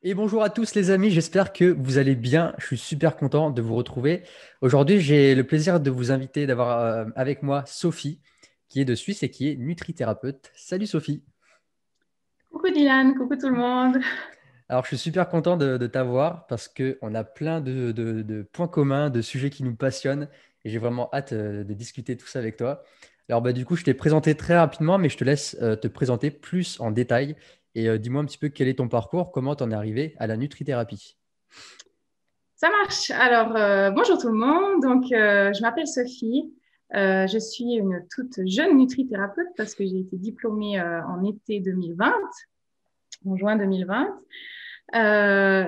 Et bonjour à tous les amis, j'espère que vous allez bien. Je suis super content de vous retrouver. Aujourd'hui, j'ai le plaisir de vous inviter d'avoir avec moi Sophie, qui est de Suisse et qui est nutrithérapeute. Salut Sophie. Coucou Dylan, coucou tout le monde. Alors, je suis super content de t'avoir parce qu'on a plein de points communs, de sujets qui nous passionnent et j'ai vraiment hâte de discuter tout ça avec toi. Alors, du coup, je t'ai présenté très rapidement, mais je te laisse te présenter plus en détail et dis-moi un petit peu quel est ton parcours, comment t'en es arrivé à la nutrithérapie. Ça marche. Alors, bonjour tout le monde. Donc, je m'appelle Sophie. Je suis une toute jeune nutrithérapeute parce que j'ai été diplômée en été 2020, en juin 2020.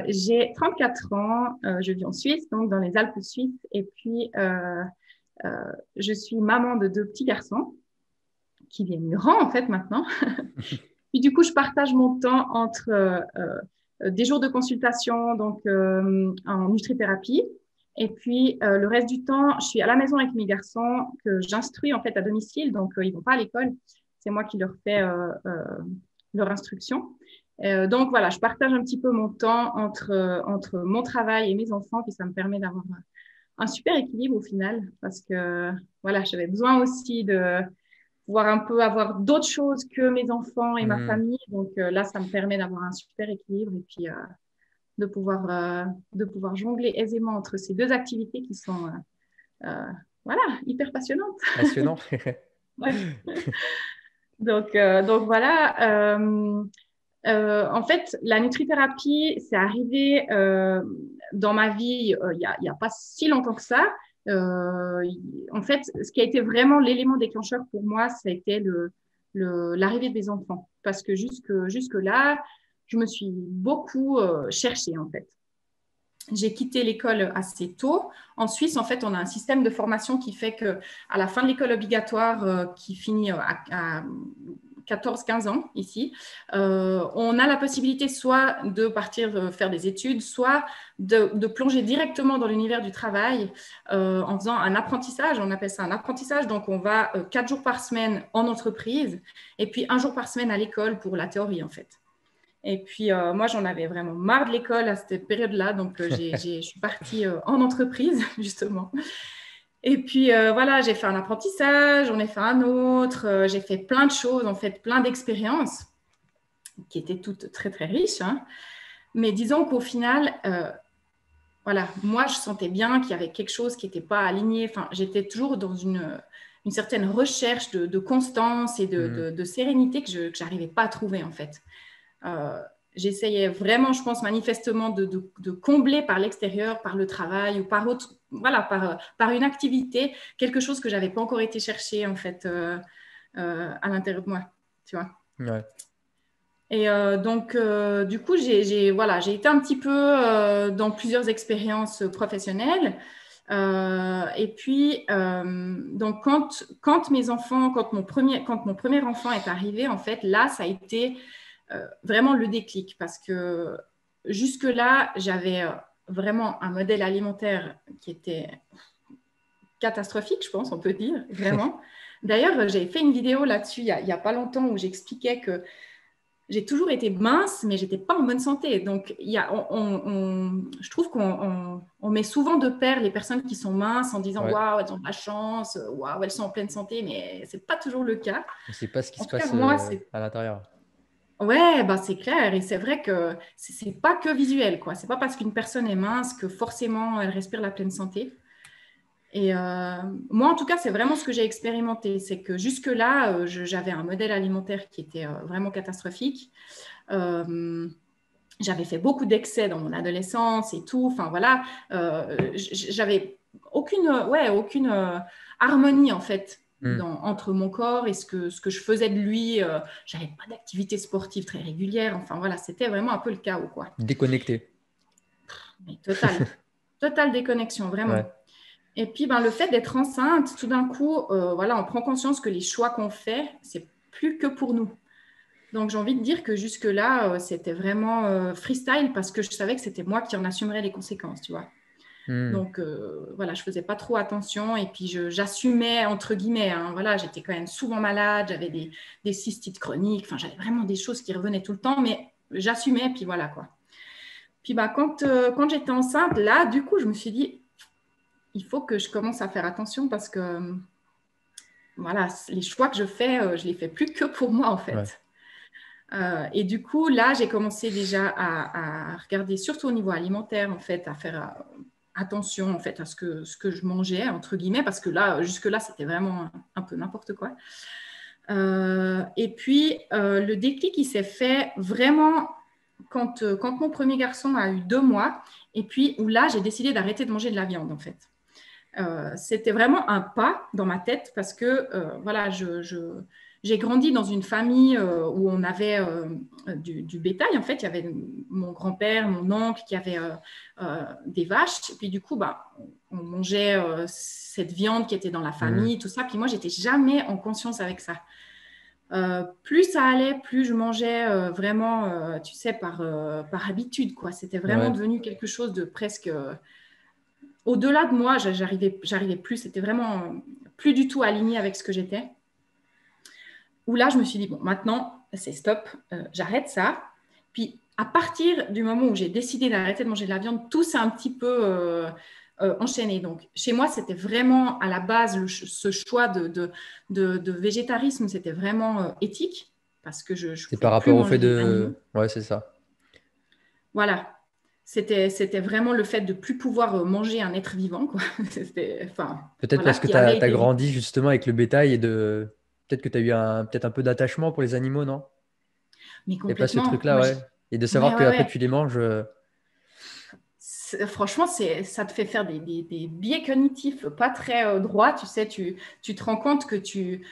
J'ai 34 ans. Je vis en Suisse, donc dans les Alpes suisses. Et puis, euh, je suis maman de deux petits garçons qui viennent grands en fait maintenant. Puis du coup, je partage mon temps entre des jours de consultation, donc en nutrithérapie, et puis le reste du temps, je suis à la maison avec mes garçons que j'instruis en fait à domicile, donc ils vont pas à l'école, c'est moi qui leur fais leur instruction. Donc voilà, je partage un petit peu mon temps entre mon travail et mes enfants, puis ça me permet d'avoir un super équilibre au final, parce que voilà, j'avais besoin aussi de pouvoir un peu avoir d'autres choses que mes enfants et ma Hmm. famille. Donc là, ça me permet d'avoir un super équilibre et puis de pouvoir jongler aisément entre ces deux activités qui sont euh, voilà, hyper passionnantes. Passionnant. Ouais. Donc voilà. En fait, la nutrithérapie, c'est arrivé dans ma vie il y a pas si longtemps que ça. En fait, ce qui a été vraiment l'élément déclencheur pour moi, ça a été l'arrivée des enfants. Parce que jusque là, je me suis beaucoup cherchée, en fait. J'ai quitté l'école assez tôt. En Suisse, en fait, on a un système de formation qui fait que à la fin de l'école obligatoire, qui finit à 14-15 ans ici, on a la possibilité soit de partir faire des études, soit de plonger directement dans l'univers du travail en faisant un apprentissage. On appelle ça un apprentissage. Donc, on va 4 jours par semaine en entreprise et puis un jour par semaine à l'école pour la théorie, en fait. Et puis, moi, j'en avais vraiment marre de l'école à cette période-là. Donc, je suis partie en entreprise, justement. Et puis, voilà, j'ai fait un apprentissage, j'en ai fait un autre. J'ai fait plein de choses, en fait, plein d'expériences qui étaient toutes très, très riches, hein. Mais disons qu'au final, voilà, moi, je sentais bien qu'il y avait quelque chose qui n'était pas aligné. Enfin, j'étais toujours dans une certaine recherche de constance et Hmm. de sérénité que je n'arrivais pas à trouver, en fait. Euh, J'essayais vraiment, je pense, manifestement de combler par l'extérieur, par le travail ou par autre, voilà, par une activité, quelque chose que j'avais pas encore été chercher en fait à l'intérieur de moi, tu vois. Ouais. Et donc, du coup, voilà, j'ai été un petit peu dans plusieurs expériences professionnelles. Et puis, donc, quand mon premier enfant est arrivé, en fait, là, ça a été vraiment le déclic parce que jusque-là, j'avais vraiment un modèle alimentaire qui était catastrophique, je pense, on peut dire, vraiment. D'ailleurs, j'ai fait une vidéo là-dessus il y a pas longtemps où j'expliquais que j'ai toujours été mince, mais j'étais pas en bonne santé. Donc, je trouve qu'on met souvent de pair les personnes qui sont minces en disant Ouais. waouh, elles ont de la chance, waouh, elles sont en pleine santé, mais c'est pas toujours le cas. On ne sait pas ce qui En se tout cas, passe moi, c'est à l'intérieur. ouais, bah c'est clair. Et c'est vrai que c'est pas que visuel, quoi. C'est pas parce qu'une personne est mince que forcément elle respire la pleine santé. Et moi, en tout cas, c'est vraiment ce que j'ai expérimenté. C'est que jusque-là, j'avais un modèle alimentaire qui était vraiment catastrophique. Euh, J'avais fait beaucoup d'excès dans mon adolescence et tout. Enfin, voilà. J'avais aucune harmonie, en fait, Hmm. entre mon corps et ce que je faisais de lui. J'avais pas d'activité sportive très régulière. Enfin, voilà, c'était vraiment un peu le chaos, quoi. Déconnecté. Mais totale déconnexion, vraiment. Ouais. Et puis, ben, le fait d'être enceinte, tout d'un coup, voilà, on prend conscience que les choix qu'on fait, c'est plus que pour nous. Donc, j'ai envie de dire que jusque-là, c'était vraiment freestyle parce que je savais que c'était moi qui en assumerais les conséquences, tu vois. Hmm. Donc, voilà, je faisais pas trop attention et puis j'assumais, entre guillemets, hein, voilà, j'étais quand même souvent malade, j'avais des cystites chroniques, enfin, j'avais vraiment des choses qui revenaient tout le temps, mais j'assumais, puis voilà, quoi. Puis quand j'étais enceinte, là, du coup, je me suis dit, il faut que je commence à faire attention parce que voilà, les choix que je fais, je les fais plus que pour moi en Ouais. fait. Et du coup, là, j'ai commencé déjà à regarder, surtout au niveau alimentaire, en fait, à faire attention en fait à ce que je mangeais entre guillemets, parce que là, jusque-là, c'était vraiment un peu n'importe quoi. Et puis, le déclic, il s'est fait vraiment quand mon premier garçon a eu 2 mois, et puis où là, j'ai décidé d'arrêter de manger de la viande en fait. C'était vraiment un pas dans ma tête parce que voilà, j'ai grandi dans une famille où on avait du bétail. En fait, il y avait mon grand-père, mon oncle qui avait des vaches. Et puis du coup, bah, on mangeait cette viande qui était dans la Mhm. famille, tout ça. Puis moi, j'étais jamais en conscience avec ça. Plus ça allait, plus je mangeais vraiment, tu sais, par habitude, quoi. C'était vraiment Ouais. devenu quelque chose de presque au-delà de moi, j'arrivais plus, c'était vraiment plus du tout aligné avec ce que j'étais. Où là, je me suis dit, bon, maintenant, c'est stop, j'arrête ça. Puis, à partir du moment où j'ai décidé d'arrêter de manger de la viande, tout s'est un petit peu enchaîné. Donc, chez moi, c'était vraiment à la base, ce choix de végétarisme, c'était vraiment éthique, parce que je ne C'est pouvais par plus rapport au manger fait des animaux. de... Ouais, c'est ça. Voilà. C'était vraiment le fait de plus pouvoir manger un être vivant, quoi. Enfin, Peut-être voilà, parce que qui tu as avait été élevé. grandi justement avec le bétail et de... Peut-être que tu as eu peut-être un peu d'attachement pour les animaux, non? Mais Et pas ce complètement. truc-là, ouais. Et de savoir Ouais, ouais, qu'après ouais. tu les manges. Franchement, ça te fait faire des biais cognitifs pas très droits. Tu sais, tu te rends compte que tu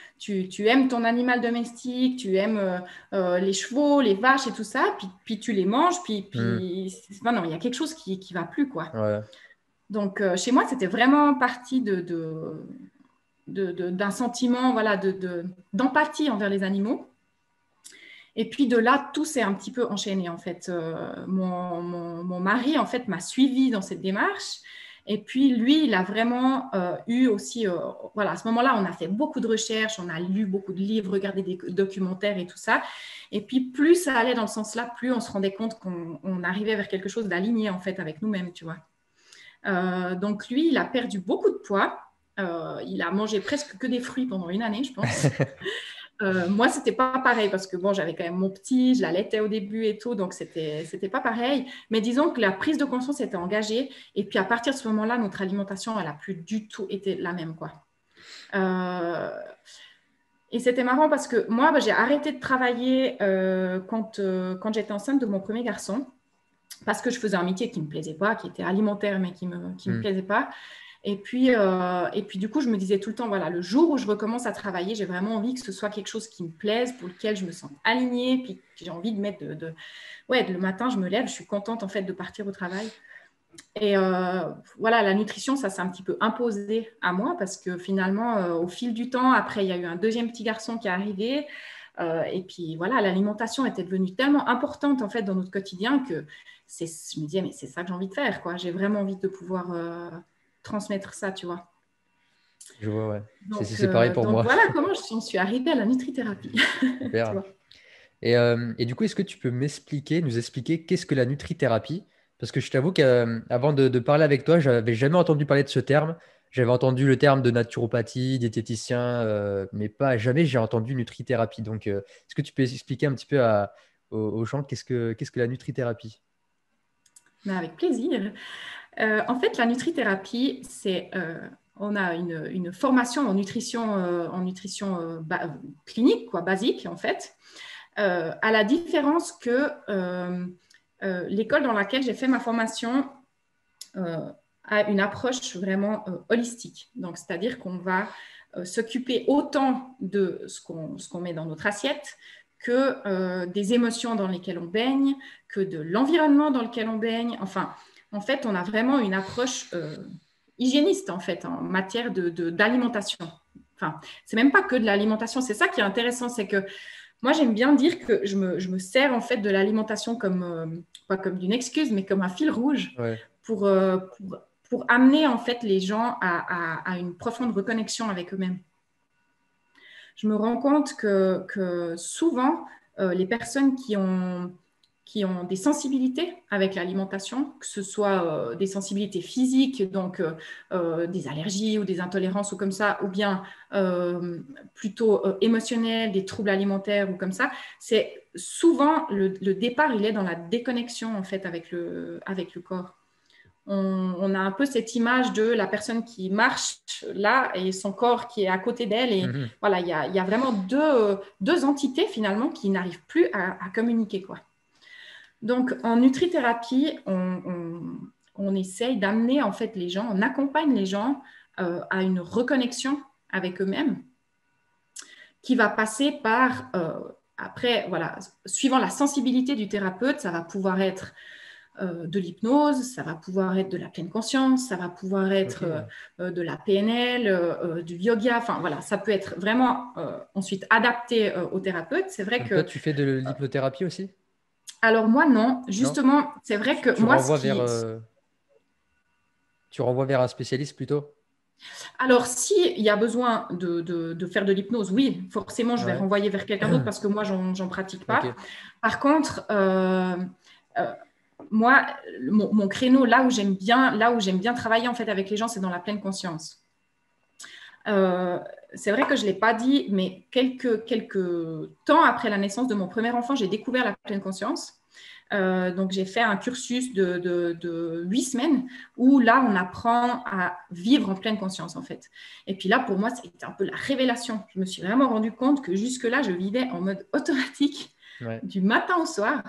aimes ton animal domestique, tu aimes les chevaux, les vaches et tout ça, puis tu les manges, Hmm. enfin, non, il y a quelque chose qui va plus, quoi. Ouais. Donc, chez moi, c'était vraiment parti d'un sentiment voilà, d'empathie envers les animaux. Et puis de là, tout s'est un petit peu enchaîné en fait. Mon mari en fait m'a suivi dans cette démarche. Et puis lui, il a vraiment eu aussi, voilà, à ce moment-là, on a fait beaucoup de recherches, on a lu beaucoup de livres, regardé des documentaires et tout ça. Et puis plus ça allait dans le sens-là, plus on se rendait compte qu'on arrivait vers quelque chose d'aligné en fait avec nous-mêmes, tu vois. Donc lui, il a perdu beaucoup de poids. Il a mangé presque que des fruits pendant une année, je pense. Moi, c'était pas pareil parce que bon, j'avais quand même mon petit, je l'allaitais au début et tout, donc c'était pas pareil. Mais disons que la prise de conscience était engagée et puis à partir de ce moment-là, notre alimentation, elle a plus du tout été la même, quoi. Euh, et c'était marrant parce que moi, bah, j'ai arrêté de travailler quand j'étais enceinte de mon premier garçon parce que je faisais un métier qui me plaisait pas, qui était alimentaire mais qui me Hmm. plaisait pas. Et puis, du coup, je me disais tout le temps, voilà, le jour où je recommence à travailler, j'ai vraiment envie que ce soit quelque chose qui me plaise, pour lequel je me sens alignée, puis que j'ai envie de mettre ouais, le matin, je me lève, je suis contente en fait de partir au travail. Et voilà, la nutrition, ça s'est un petit peu imposé à moi parce que finalement, au fil du temps, après, il y a eu un deuxième petit garçon qui est arrivé. Et puis voilà, l'alimentation était devenue tellement importante en fait dans notre quotidien que je me disais, mais c'est ça que j'ai envie de faire, quoi. J'ai vraiment envie de pouvoir transmettre ça, tu vois. Je vois, ouais. Donc, C'est pareil pour moi. voilà comment j'en suis arrivée à la nutrithérapie, tu Super. vois. Et du coup, est-ce que tu peux nous expliquer qu'est-ce que la nutrithérapie? Parce que je t'avoue qu'avant de parler avec toi, j'avais jamais entendu parler de ce terme. J'avais entendu le terme de naturopathie, diététicien, mais pas jamais j'ai entendu nutrithérapie. Donc, est-ce que tu peux expliquer un petit peu aux gens qu'est-ce que la nutrithérapie? Mais avec plaisir. En fait, la nutrithérapie, on a une formation en nutrition clinique, quoi, basique en fait, à la différence que l'école dans laquelle j'ai fait ma formation euh, a une approche vraiment holistique. Donc, c'est-à-dire qu'on va s'occuper autant de ce qu'on met dans notre assiette que des émotions dans lesquelles on baigne, que de l'environnement dans lequel on baigne. Enfin, en fait, on a vraiment une approche hygiéniste en fait en matière d'alimentation. Enfin, c'est même pas que de l'alimentation. C'est ça qui est intéressant, c'est que moi j'aime bien dire que je me sers en fait de l'alimentation comme pas comme d'une excuse, mais comme un fil rouge Ouais. pour, euh, pour, pour amener en fait les gens à une profonde reconnexion avec eux-mêmes. Je me rends compte que souvent, les personnes qui ont des sensibilités avec l'alimentation, que ce soit des sensibilités physiques, donc des allergies ou des intolérances ou comme ça, ou bien plutôt émotionnelles, des troubles alimentaires ou comme ça. C'est souvent le départ, il est dans la déconnexion en fait avec le corps. On a un peu cette image de la personne qui marche là et son corps qui est à côté d'elle. Et Mhm. voilà, il y a vraiment deux entités finalement qui n'arrivent plus à communiquer, quoi. Donc, en nutrithérapie, on essaye d'amener en fait les gens, on accompagne les gens à une reconnexion avec eux-mêmes qui va passer par, après, voilà, suivant la sensibilité du thérapeute, ça va pouvoir être de l'hypnose, ça va pouvoir être de la pleine conscience, ça va pouvoir être Ok. de la PNL, du yoga, enfin voilà, ça peut être vraiment ensuite adapté au thérapeute. C'est vrai Donc toi, que, tu fais de l'hypnothérapie aussi? alors moi non, Non? justement, c'est vrai Tu, que tu moi ce renvoies vers, qui, tu renvoies vers un spécialiste plutôt? alors s'il y a besoin de faire de l'hypnose, oui, forcément je vais Ouais. renvoyer vers quelqu'un d'autre parce que moi j'en pratique Ok. pas. Par contre, euh, moi, mon créneau, là où j'aime bien travailler en fait avec les gens, c'est dans la pleine conscience. Euh, c'est vrai que je ne l'ai pas dit, mais quelques temps après la naissance de mon premier enfant, j'ai découvert la pleine conscience. Donc, j'ai fait un cursus de 8 semaines où là, on apprend à vivre en pleine conscience, en fait. Et puis là, pour moi, c'était un peu la révélation. Je me suis vraiment rendu compte que jusque-là, je vivais en mode automatique Ouais. du matin au soir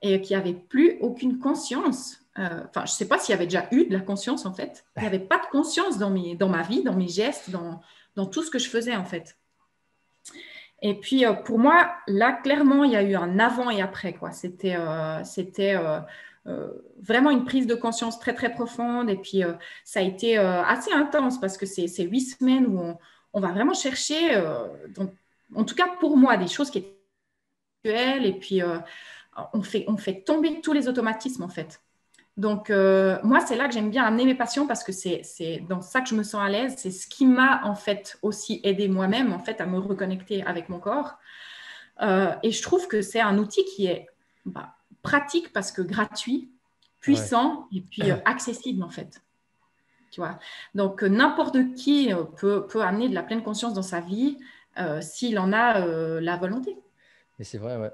et qu'il n'y avait plus aucune conscience. Enfin, je ne sais pas s'il y avait déjà eu de la conscience, en fait. Il n'y avait pas de conscience dans ma vie, dans mes gestes, dans tout ce que je faisais, en fait. Et puis, pour moi, là, clairement, il y a eu un avant et après, quoi. C'était vraiment une prise de conscience très, très profonde. Et puis, ça a été assez intense parce que c'est 8 semaines où on va vraiment chercher, en tout cas pour moi, des choses qui étaient actuelles. Et puis, on fait tomber tous les automatismes, en fait. Donc, moi, c'est là que j'aime bien amener mes patients parce que c'est dans ça que je me sens à l'aise. C'est ce qui m'a, en fait, aussi aidé moi-même, en fait, à me reconnecter avec mon corps. Et je trouve que c'est un outil qui est pratique parce que gratuit, Ouais. puissant et puis accessible, en fait. Tu vois. Donc, n'importe qui peut amener de la pleine conscience dans sa vie s'il en a la volonté. Et c'est vrai, ouais.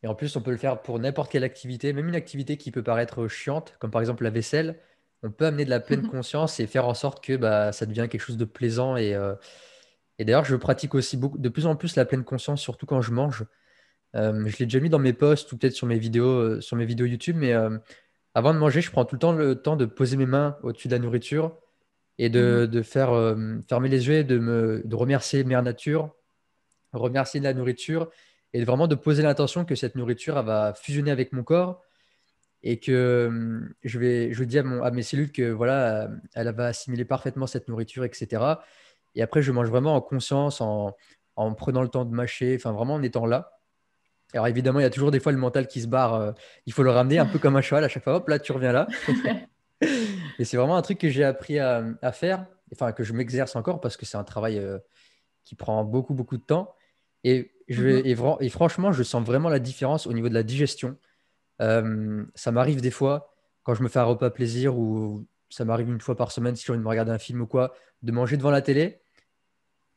Et en plus, on peut le faire pour n'importe quelle activité, même une activité qui peut paraître chiante, comme par exemple la vaisselle. On peut amener de la pleine conscience et faire en sorte que bah, ça devient quelque chose de plaisant. Et d'ailleurs, je pratique aussi beaucoup, de plus en plus la pleine conscience, surtout quand je mange. Je l'ai déjà mis dans mes posts ou peut-être sur mes vidéos YouTube, mais avant de manger, je prends tout le temps de poser mes mains au-dessus de la nourriture et Mhm. de faire fermer les yeux et de remercier Mère Nature, remercier la nourriture et vraiment de poser l'intention que cette nourriture elle va fusionner avec mon corps et que je dis à mes cellules que voilà, elle va assimiler parfaitement cette nourriture, etc. Et après, je mange vraiment en conscience, en prenant le temps de mâcher, enfin vraiment en étant là. Alors évidemment, il y a toujours des fois le mental qui se barre. Il faut le ramener un peu comme un cheval à chaque fois. Hop, là, tu reviens là. Et c'est vraiment un truc que j'ai appris à faire, enfin que je m'exerce encore parce que c'est un travail qui prend beaucoup, beaucoup de temps. Mhm. Et franchement, je sens vraiment la différence au niveau de la digestion. Ça m'arrive des fois, quand je me fais un repas plaisir ou ça m'arrive une fois par semaine si j'ai envie de me regarder un film ou quoi, de manger devant la télé.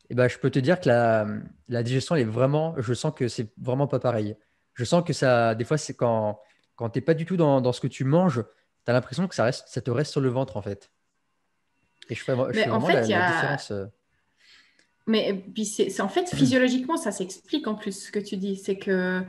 Et ben, je peux te dire que la digestion, elle est vraiment, je sens que c'est vraiment pas pareil. Je sens que ça, des fois, c'est quand t'es pas du tout dans ce que tu manges, tu as l'impression que ça te reste sur le ventre en fait. Et je Mais fais en vraiment fait, il y la a, différence. Mais puis en fait, physiologiquement, ça s'explique en plus ce que tu dis. C'est que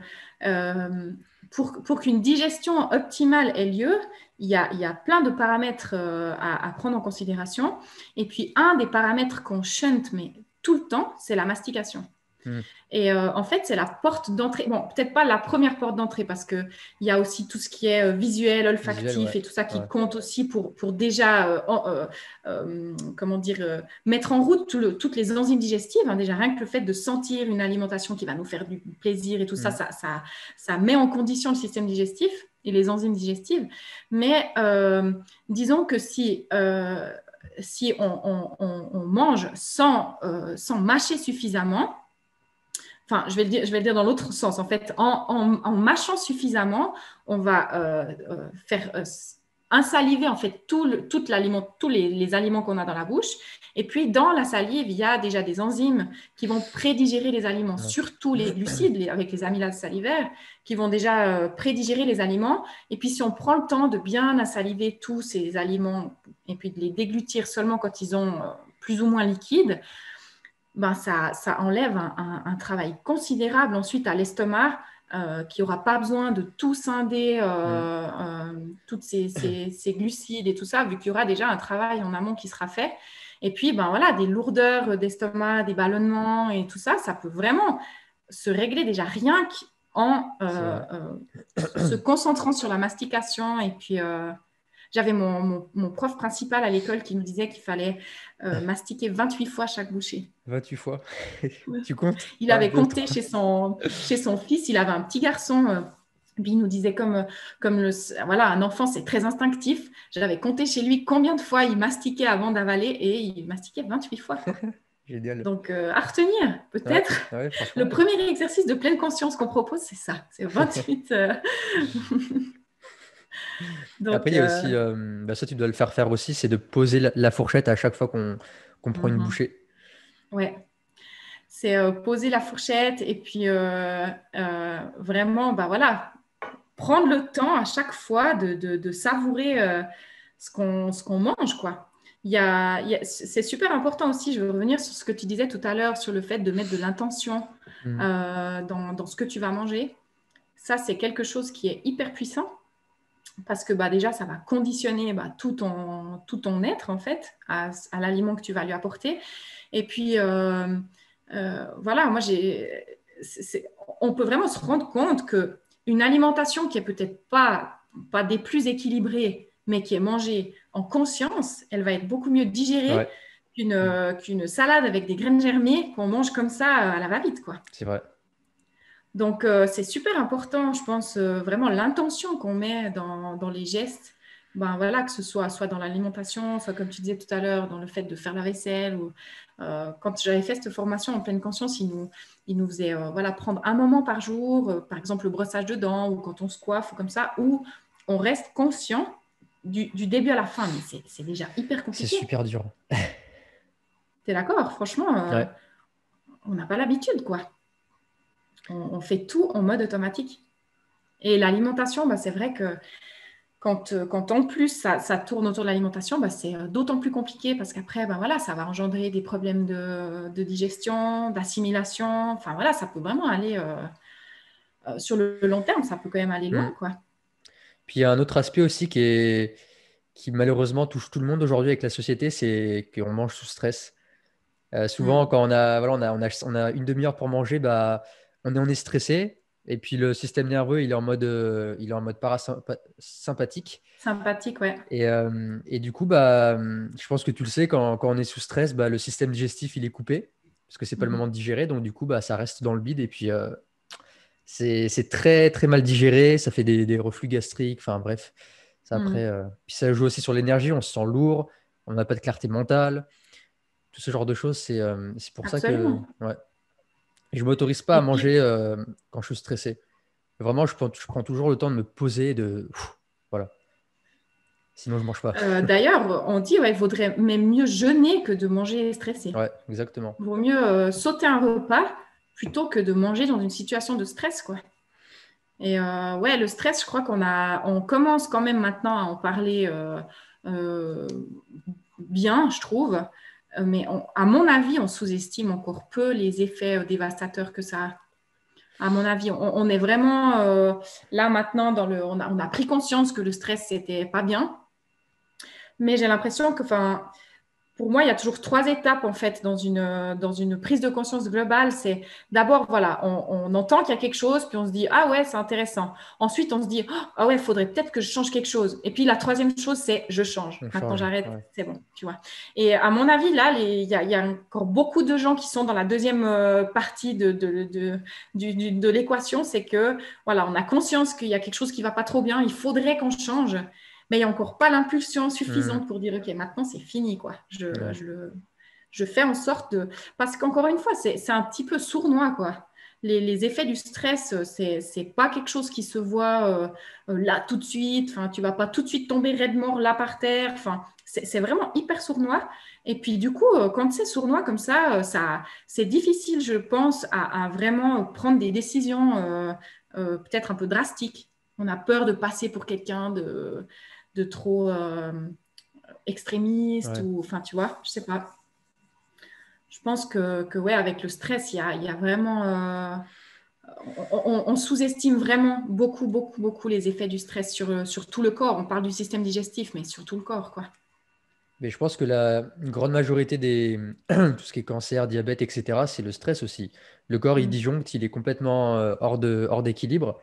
euh, pour qu'une digestion optimale ait lieu, il y a plein de paramètres à prendre en considération. Et puis, un des paramètres qu'on shunt, mais tout le temps, c'est la mastication. Hmm. Et en fait, c'est la porte d'entrée. Bon, peut-être pas la première porte d'entrée parce qu'il y a aussi tout ce qui est visuel, Visuel, olfactif ouais. et tout ça qui Ouais. compte aussi pour déjà, comment dire, mettre en route toutes les enzymes digestives. Hein. Déjà, rien que le fait de sentir une alimentation qui va nous faire du plaisir et tout ça, Hmm. ça met en condition le système digestif et les enzymes digestives. Mais disons que si on mange sans mâcher suffisamment, enfin, je vais le dire dans l'autre sens. En fait, en mâchant suffisamment, on va faire insaliver en fait toute l'aliment, tous les aliments qu'on a dans la bouche. Et puis, dans la salive, il y a déjà des enzymes qui vont prédigérer les aliments, Ouais. surtout les glucides, avec les amylases salivaires, qui vont déjà prédigérer les aliments. Et puis, si on prend le temps de bien insaliver tous ces aliments et puis de les déglutir seulement quand ils sont plus ou moins liquides, ben ça enlève un travail considérable ensuite à l'estomac qui n'aura pas besoin de tout scinder, Mm. toutes ces glucides et tout ça, vu qu'il y aura déjà un travail en amont qui sera fait. Et puis, ben voilà, des lourdeurs d'estomac, des ballonnements et tout ça, ça peut vraiment se régler déjà rien qu'en C'est vrai. se concentrant sur la mastication et puis j'avais mon prof principal à l'école qui nous disait qu'il fallait mastiquer 28 fois chaque bouchée. 28 fois. Ouais. Tu comptes? Il Un, avait 2, compté 3. chez son fils, il avait un petit garçon. Puis il nous disait comme voilà, un enfant, c'est très instinctif. J'avais compté chez lui combien de fois il mastiquait avant d'avaler et il mastiquait 28 fois, quoi. Génial. Donc, à retenir, Ouais, peut-être. ouais, Le franchement. premier exercice de pleine conscience qu'on propose, c'est ça. C'est 28. Après, Donc, il y a aussi, bah, ça, tu dois le faire aussi, c'est de poser la fourchette à chaque fois qu'on prend une mhm. bouchée. Ouais. C'est poser la fourchette et puis vraiment, bah voilà, prendre le temps à chaque fois de savourer ce qu'on mange, quoi. C'est super important aussi, je veux revenir sur ce que tu disais tout à l'heure, sur le fait de mettre de l'intention Mm. dans ce que tu vas manger. Ça, c'est quelque chose qui est hyper puissant parce que bah, déjà, ça va conditionner bah, tout ton être, en fait, à l'aliment que tu vas lui apporter. Et puis, voilà, moi, on peut vraiment se rendre compte qu'une alimentation qui est peut-être pas des plus équilibrées, mais qui est mangée en conscience, elle va être beaucoup mieux digérée Ouais, Mm. qu'une salade avec des graines germées qu'on mange comme ça à la va-vite, quoi. C'est vrai. Donc, c'est super important, je pense, vraiment l'intention qu'on met dans les gestes. Ben, voilà, que ce soit dans l'alimentation, soit comme tu disais tout à l'heure, dans le fait de faire la vaisselle. Ou, quand j'avais fait cette formation en pleine conscience, il nous faisait voilà, prendre un moment par jour, par exemple le brossage de dents ou quand on se coiffe ou comme ça, où on reste conscient du début à la fin. Mais c'est déjà hyper C'est compliqué. super dur. Tu es d'accord? Franchement, Ouais, on n'a pas l'habitude, quoi. On fait tout en mode automatique. Et l'alimentation, bah, c'est vrai que quand en plus ça tourne autour de l'alimentation, bah, c'est d'autant plus compliqué parce qu'après, bah, voilà, ça va engendrer des problèmes de digestion, d'assimilation. Enfin voilà, ça peut vraiment aller sur le long terme, ça peut quand même aller Mm. loin, quoi. Puis il y a un autre aspect aussi qui malheureusement touche tout le monde aujourd'hui avec la société, c'est qu'on mange sous stress. Souvent, Mm. quand on a une demi-heure pour manger, bah, on est stressé. Et puis le système nerveux, il est en mode parasympathique. Sympathique, ouais. Et du coup, bah, je pense que tu le sais, quand on est sous stress, bah, le système digestif, il est coupé, parce que c'est pas le moment Mhm. de digérer. Donc du coup, bah, ça reste dans le bide. Et puis, c'est très, très mal digéré. Ça fait des reflux gastriques. Enfin bref, ça après. Mm. Puis ça joue aussi sur l'énergie. On se sent lourd. On n'a pas de clarté mentale. Tout ce genre de choses, c'est pour ça que Absolument. ouais. Et je m'autorise pas à Et puis, manger quand je suis stressé. Vraiment, je prends toujours le temps de me poser, voilà. Sinon, je mange pas. d'ailleurs, on dit ouais, il vaudrait même mieux jeûner que de manger stressé. Ouais, exactement. Il vaut mieux sauter un repas plutôt que de manger dans une situation de stress, quoi. Et ouais, le stress, je crois on commence quand même maintenant à en parler euh, bien, je trouve. Mais à mon avis, on sous-estime encore peu les effets dévastateurs que ça a. À mon avis, on est vraiment là maintenant on a pris conscience que le stress, c'était pas bien. Mais j'ai l'impression que, enfin, pour moi, il y a toujours trois étapes en fait dans une prise de conscience globale. C'est d'abord, voilà, on entend qu'il y a quelque chose, puis on se dit, ah ouais, c'est intéressant. Ensuite, on se dit, ah ouais, il faudrait peut-être que je change quelque chose. Et puis la troisième chose, c'est je change. On Maintenant, change. j'arrête, Ouais. c'est bon, tu vois. Et à mon avis, là, il y a encore beaucoup de gens qui sont dans la deuxième partie de l'équation. C'est que, voilà, on a conscience qu'il y a quelque chose qui ne va pas trop bien, il faudrait qu'on change mais il n'y a encore pas l'impulsion Hmm. suffisante pour dire, OK, maintenant, c'est fini, quoi. Ouais. Je fais en sorte de... Parce qu'encore une fois, c'est un petit peu sournois, quoi. les effets du stress, c'est pas quelque chose qui se voit là tout de suite. Enfin, tu vas pas tout de suite tomber raide mort là par terre. Enfin, c'est vraiment hyper sournois. Et puis du coup, quand c'est sournois comme ça, c'est difficile, je pense, à vraiment prendre des décisions peut-être un peu drastiques. On a peur de passer pour quelqu'un de trop extrémiste Ouais. ou, enfin, tu vois, je sais pas. Je pense que ouais, avec le stress, il y a vraiment, on sous-estime vraiment beaucoup, beaucoup, beaucoup les effets du stress sur tout le corps. On parle du système digestif, mais sur tout le corps, quoi. Mais je pense que la une grande majorité des tout ce qui est cancer, diabète, etc., c'est le stress aussi. Le corps, il Mm. disjoncte, il est complètement hors d'équilibre.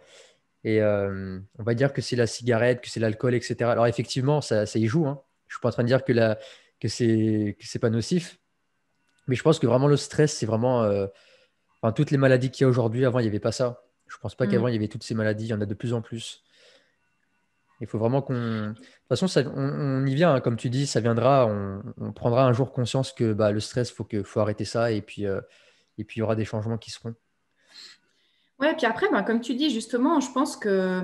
Et on va dire que c'est la cigarette, que c'est l'alcool, etc. Alors effectivement, ça y joue, hein. Je suis pas en train de dire que c'est pas nocif, mais je pense que vraiment le stress, c'est vraiment enfin, toutes les maladies qu'il y a aujourd'hui. Avant, il n'y avait pas ça. Je pense pas qu'avant, Mm. il y avait toutes ces maladies. Il y en a de plus en plus. Il faut vraiment qu'on. De toute façon, on y vient, hein, comme tu dis, ça viendra. On prendra un jour conscience que bah, le stress, faut arrêter ça. Et puis, il y aura des changements qui seront. Ouais, puis après, ben, comme tu dis, justement, je pense que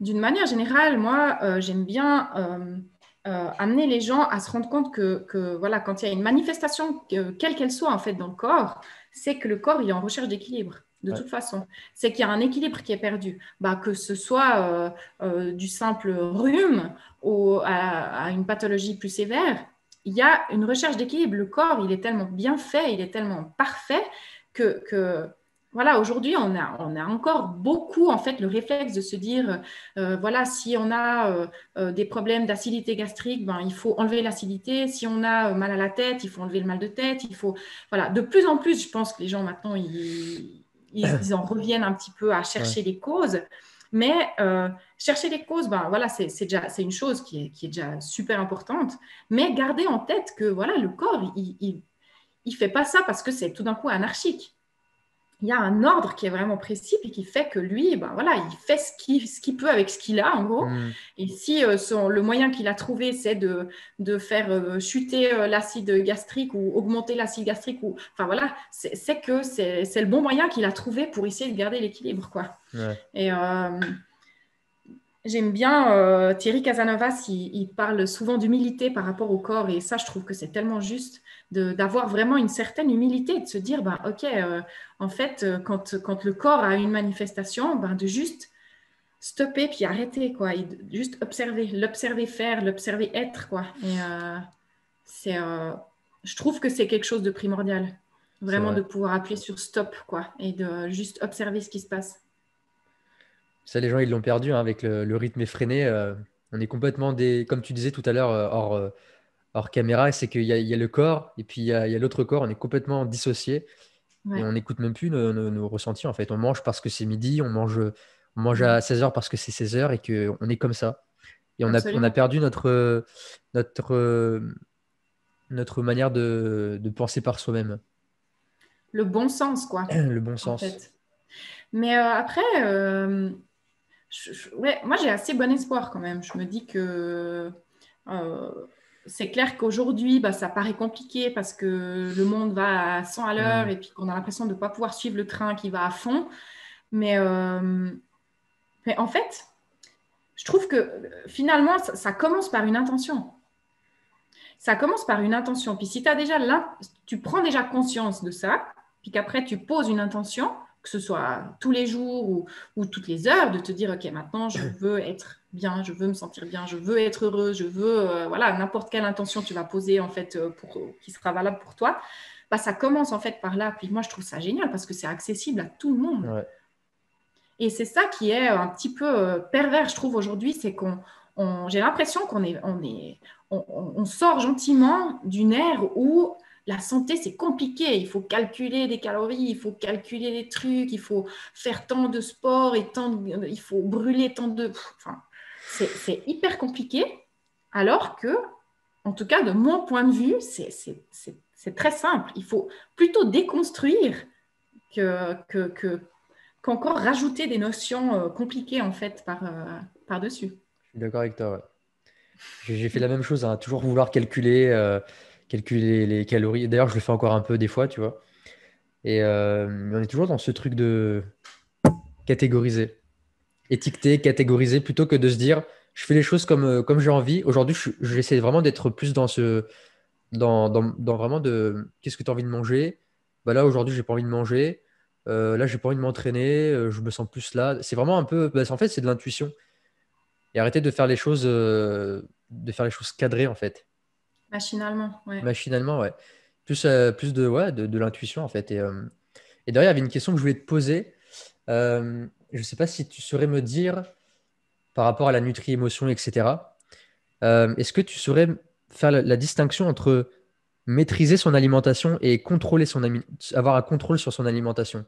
d'une manière générale, moi, j'aime bien amener les gens à se rendre compte que, voilà, quand il y a une manifestation, quelle qu'elle soit en fait dans le corps, c'est que le corps il est en recherche d'équilibre. De Ouais. toute façon, c'est qu'il y a un équilibre qui est perdu. Bah, que ce soit du simple rhume ou à une pathologie plus sévère, il y a une recherche d'équilibre. Le corps, il est tellement bien fait, il est tellement parfait que voilà, aujourd'hui, on a encore beaucoup, en fait, le réflexe de se dire, voilà, si on a des problèmes d'acidité gastrique, ben, il faut enlever l'acidité. Si on a mal à la tête, il faut enlever le mal de tête. Il faut, voilà, de plus en plus, je pense que les gens maintenant, ils en reviennent un petit peu à Ouais. chercher les causes. Mais chercher les causes, ben, voilà, c'est une chose qui est déjà super importante. Mais garder en tête que voilà, le corps, il fait pas ça parce que c'est tout d'un coup anarchique. Il y a un ordre qui est vraiment précis et qui fait que lui, ben voilà, il fait ce qu'il peut avec ce qu'il a, en gros. Hmm. Et si le moyen qu'il a trouvé, c'est de faire chuter l'acide gastrique ou augmenter l'acide gastrique, ou, enfin voilà, c'est que c'est le bon moyen qu'il a trouvé pour essayer de garder l'équilibre, quoi. Ouais. Et j'aime bien Thierry Casanovas, il parle souvent d'humilité par rapport au corps et ça, je trouve que c'est tellement juste d'avoir vraiment une certaine humilité, de se dire, ben, ok, en fait, quand le corps a une manifestation, ben, de juste stopper puis arrêter, quoi, et juste observer, l'observer faire, l'observer être, quoi. Et c'est, je trouve que c'est quelque chose de primordial, C'est vraiment de vrai. pouvoir appuyer sur stop, quoi, et de juste observer ce qui se passe. Ça, les gens, ils l'ont perdu, hein, avec le rythme effréné. On est complètement comme tu disais tout à l'heure, hors caméra, c'est il y a le corps et puis il y a l'autre corps. On est complètement dissocié et Ouais. on n'écoute même plus nos ressentis. En fait, on mange parce que c'est midi, on mange Mm. à 16h parce que c'est 16h et qu'on est comme ça. Et on a Absolument. perdu notre, notre manière de penser par soi-même, Le bon sens, quoi, le bon en sens. fait. Mais après, ouais, moi j'ai assez bon espoir quand même. Je me dis que euh, c'est clair qu'aujourd'hui, bah, ça paraît compliqué parce que le monde va à 100 à l'heure Hmm. et puis qu'on a l'impression de ne pas pouvoir suivre le train qui va à fond. Mais, mais en fait, je trouve que finalement, ça commence par une intention. Ça commence par une intention. Puis si tu prends déjà conscience de ça, puis qu'après tu poses une intention, que ce soit tous les jours ou toutes les heures, de te dire, OK, maintenant je veux être bien, je veux me sentir bien, je veux être heureuse, je veux, voilà, n'importe quelle intention tu vas poser en fait qui sera valable pour toi, bah, ça commence en fait par là. Puis moi je trouve ça génial parce que c'est accessible à tout le monde. Ouais, Et c'est ça qui est un petit peu pervers, je trouve, aujourd'hui, c'est j'ai l'impression on sort gentiment d'une ère où la santé, c'est compliqué. Il faut calculer des calories, il faut calculer des trucs, il faut faire tant de sport et il faut brûler tant de... Enfin, c'est hyper compliqué, alors que, en tout cas, de mon point de vue, c'est très simple. Il faut plutôt déconstruire que qu'encore rajouter des notions compliquées en fait par-dessus. je suis d'accord avec toi. Ouais. J'ai fait la même chose, hein, toujours vouloir calculer les calories. D'ailleurs, je le fais encore un peu des fois, tu vois. Et on est toujours dans ce truc de catégoriser, étiqueter, catégoriser, plutôt que de se dire, je fais les choses comme j'ai envie. Aujourd'hui, j'essaie vraiment d'être plus dans vraiment de qu'est-ce que tu as envie de manger. Bah là, aujourd'hui, j'ai pas envie de manger. Là, j'ai pas envie de m'entraîner. Je me sens plus là. C'est vraiment un peu, en fait, c'est de l'intuition. Et arrêter de faire les choses cadrées, en fait. Machinalement, ouais. Machinalement, ouais. Plus de l'intuition, en fait. Et d'ailleurs, il y avait une question que je voulais te poser. Je ne sais pas si tu saurais me dire, par rapport à la nutri-émotion, etc., est-ce que tu saurais faire la distinction entre maîtriser son alimentation et avoir un contrôle sur son alimentation?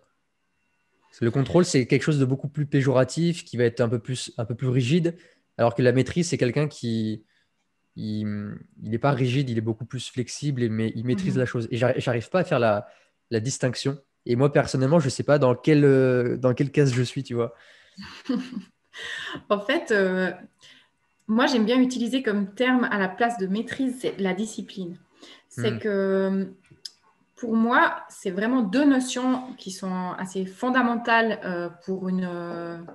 Parce que le contrôle, c'est quelque chose de beaucoup plus péjoratif, qui va être un peu plus rigide, alors que la maîtrise, c'est quelqu'un qui il n'est pas rigide, il est beaucoup plus flexible, mais il maîtrise la Mhm. chose. Et j'arrive pas à faire la distinction. Et moi, personnellement, je sais pas dans quelle case je suis, tu vois. En fait, moi, j'aime bien utiliser comme terme à la place de maîtrise, c'est la discipline. C'est Hmm, que pour moi, c'est vraiment deux notions qui sont assez fondamentales pour un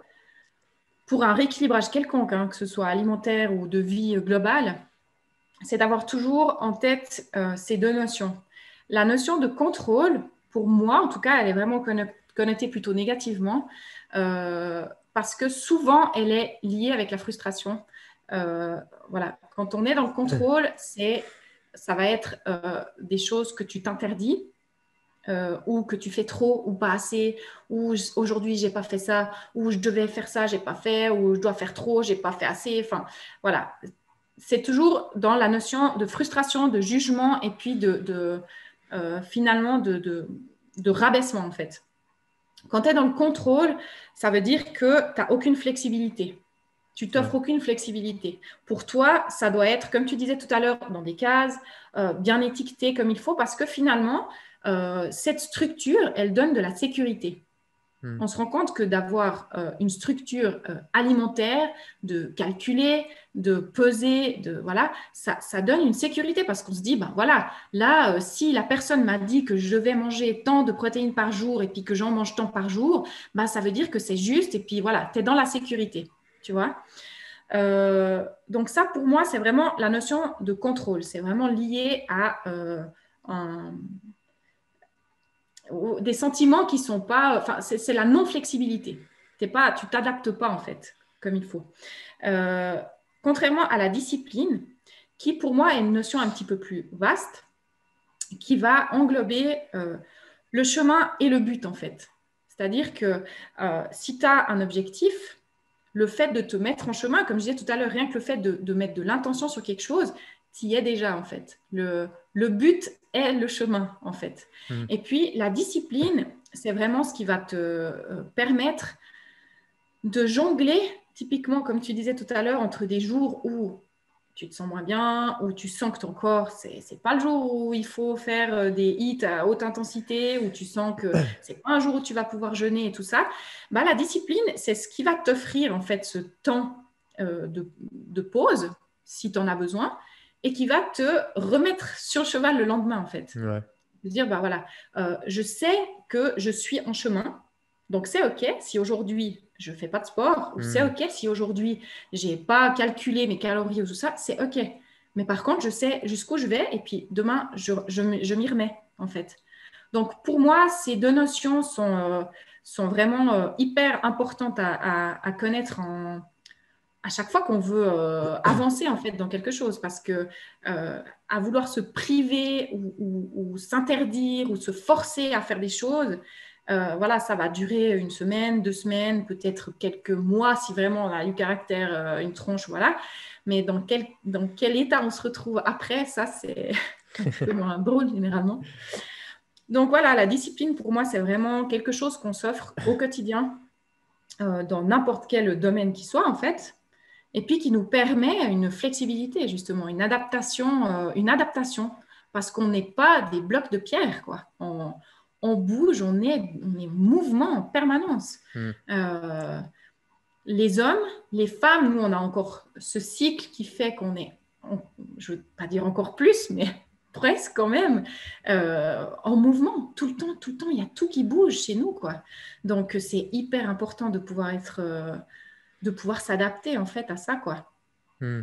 rééquilibrage quelconque, hein, que ce soit alimentaire ou de vie globale. C'est d'avoir toujours en tête ces deux notions. La notion de contrôle, pour moi, en tout cas, elle est vraiment connotée plutôt négativement parce que souvent, elle est liée avec la frustration. Euh, voilà, quand on est dans le contrôle, ça va être des choses que tu t'interdis ou que tu fais trop ou pas assez, ou aujourd'hui j'ai pas fait ça, ou je devais faire ça, j'ai pas fait, ou je dois faire trop, j'ai pas fait assez. Enfin, voilà, c'est toujours dans la notion de frustration, de jugement et puis finalement de rabaissement en fait. Quand tu es dans le contrôle, ça veut dire que tu n'as aucune flexibilité. Tu ouais. t'offres aucune flexibilité. Pour toi, ça doit être, comme tu disais tout à l'heure, dans des cases, bien étiqueté comme il faut, parce que finalement, cette structure, elle donne de la sécurité. Hmm. On se rend compte que d'avoir une structure alimentaire, de calculer, de peser, voilà, ça donne une sécurité parce qu'on se dit, ben voilà, là, si la personne m'a dit que je vais manger tant de protéines par jour et puis que j'en mange tant par jour, ben ça veut dire que c'est juste et puis voilà, tu es dans la sécurité, tu vois. Donc ça, pour moi, c'est vraiment la notion de contrôle. C'est vraiment lié à un, des sentiments qui sont pas, enfin, c'est la non-flexibilité. Tu t'adaptes pas en fait comme il faut. Euh, Contrairement à la discipline, qui pour moi est une notion un petit peu plus vaste, qui va englober le chemin et le but en fait. C'est-à-dire que si tu as un objectif, le fait de te mettre en chemin, comme je disais tout à l'heure, rien que le fait de mettre de l'intention sur quelque chose, tu y es déjà en fait. Le but est le chemin en fait. Hmm. Et puis la discipline, c'est vraiment ce qui va te permettre de jongler, typiquement comme tu disais tout à l'heure, entre des jours où tu te sens moins bien, où tu sens que ton corps, c'est pas le jour où il faut faire des hits à haute intensité, où tu sens que c'est pas un jour où tu vas pouvoir jeûner et tout ça, bah, la discipline, c'est ce qui va t'offrir en fait ce temps de pause, si tu en as besoin, et qui va te remettre sur le cheval le lendemain en fait. Ouais. De dire, bah voilà, je sais que je suis en chemin, donc c'est OK si aujourd'hui je ne fais pas de sport, ou c'est Hmm. OK si aujourd'hui je n'ai pas calculé mes calories ou tout ça, c'est OK. Mais par contre, je sais jusqu'où je vais et puis demain, je m'y remets en fait. Donc pour moi, ces deux notions sont vraiment hyper importantes à connaître à chaque fois qu'on veut avancer en fait dans quelque chose, parce que à vouloir se priver ou s'interdire ou se forcer à faire des choses, voilà, ça va durer une semaine, 2 semaines, peut-être quelques mois si vraiment on a du caractère, une tronche, voilà. Mais dans quel état on se retrouve après, ça c'est un peu moins drôle généralement. Donc voilà, la discipline pour moi c'est vraiment quelque chose qu'on s'offre au quotidien dans n'importe quel domaine qui soit en fait, et puis qui nous permet une flexibilité, justement, une adaptation parce qu'on n'est pas des blocs de pierre, quoi. On bouge, on est mouvement en permanence. Hmm. Euh, les hommes, les femmes, nous, on a encore ce cycle qui fait qu'on est, je ne veux pas dire encore plus, mais presque quand même, en mouvement, tout le temps, il y a tout qui bouge chez nous, quoi. Donc, c'est hyper important de pouvoir de pouvoir s'adapter, en fait, à ça, quoi. Hmm.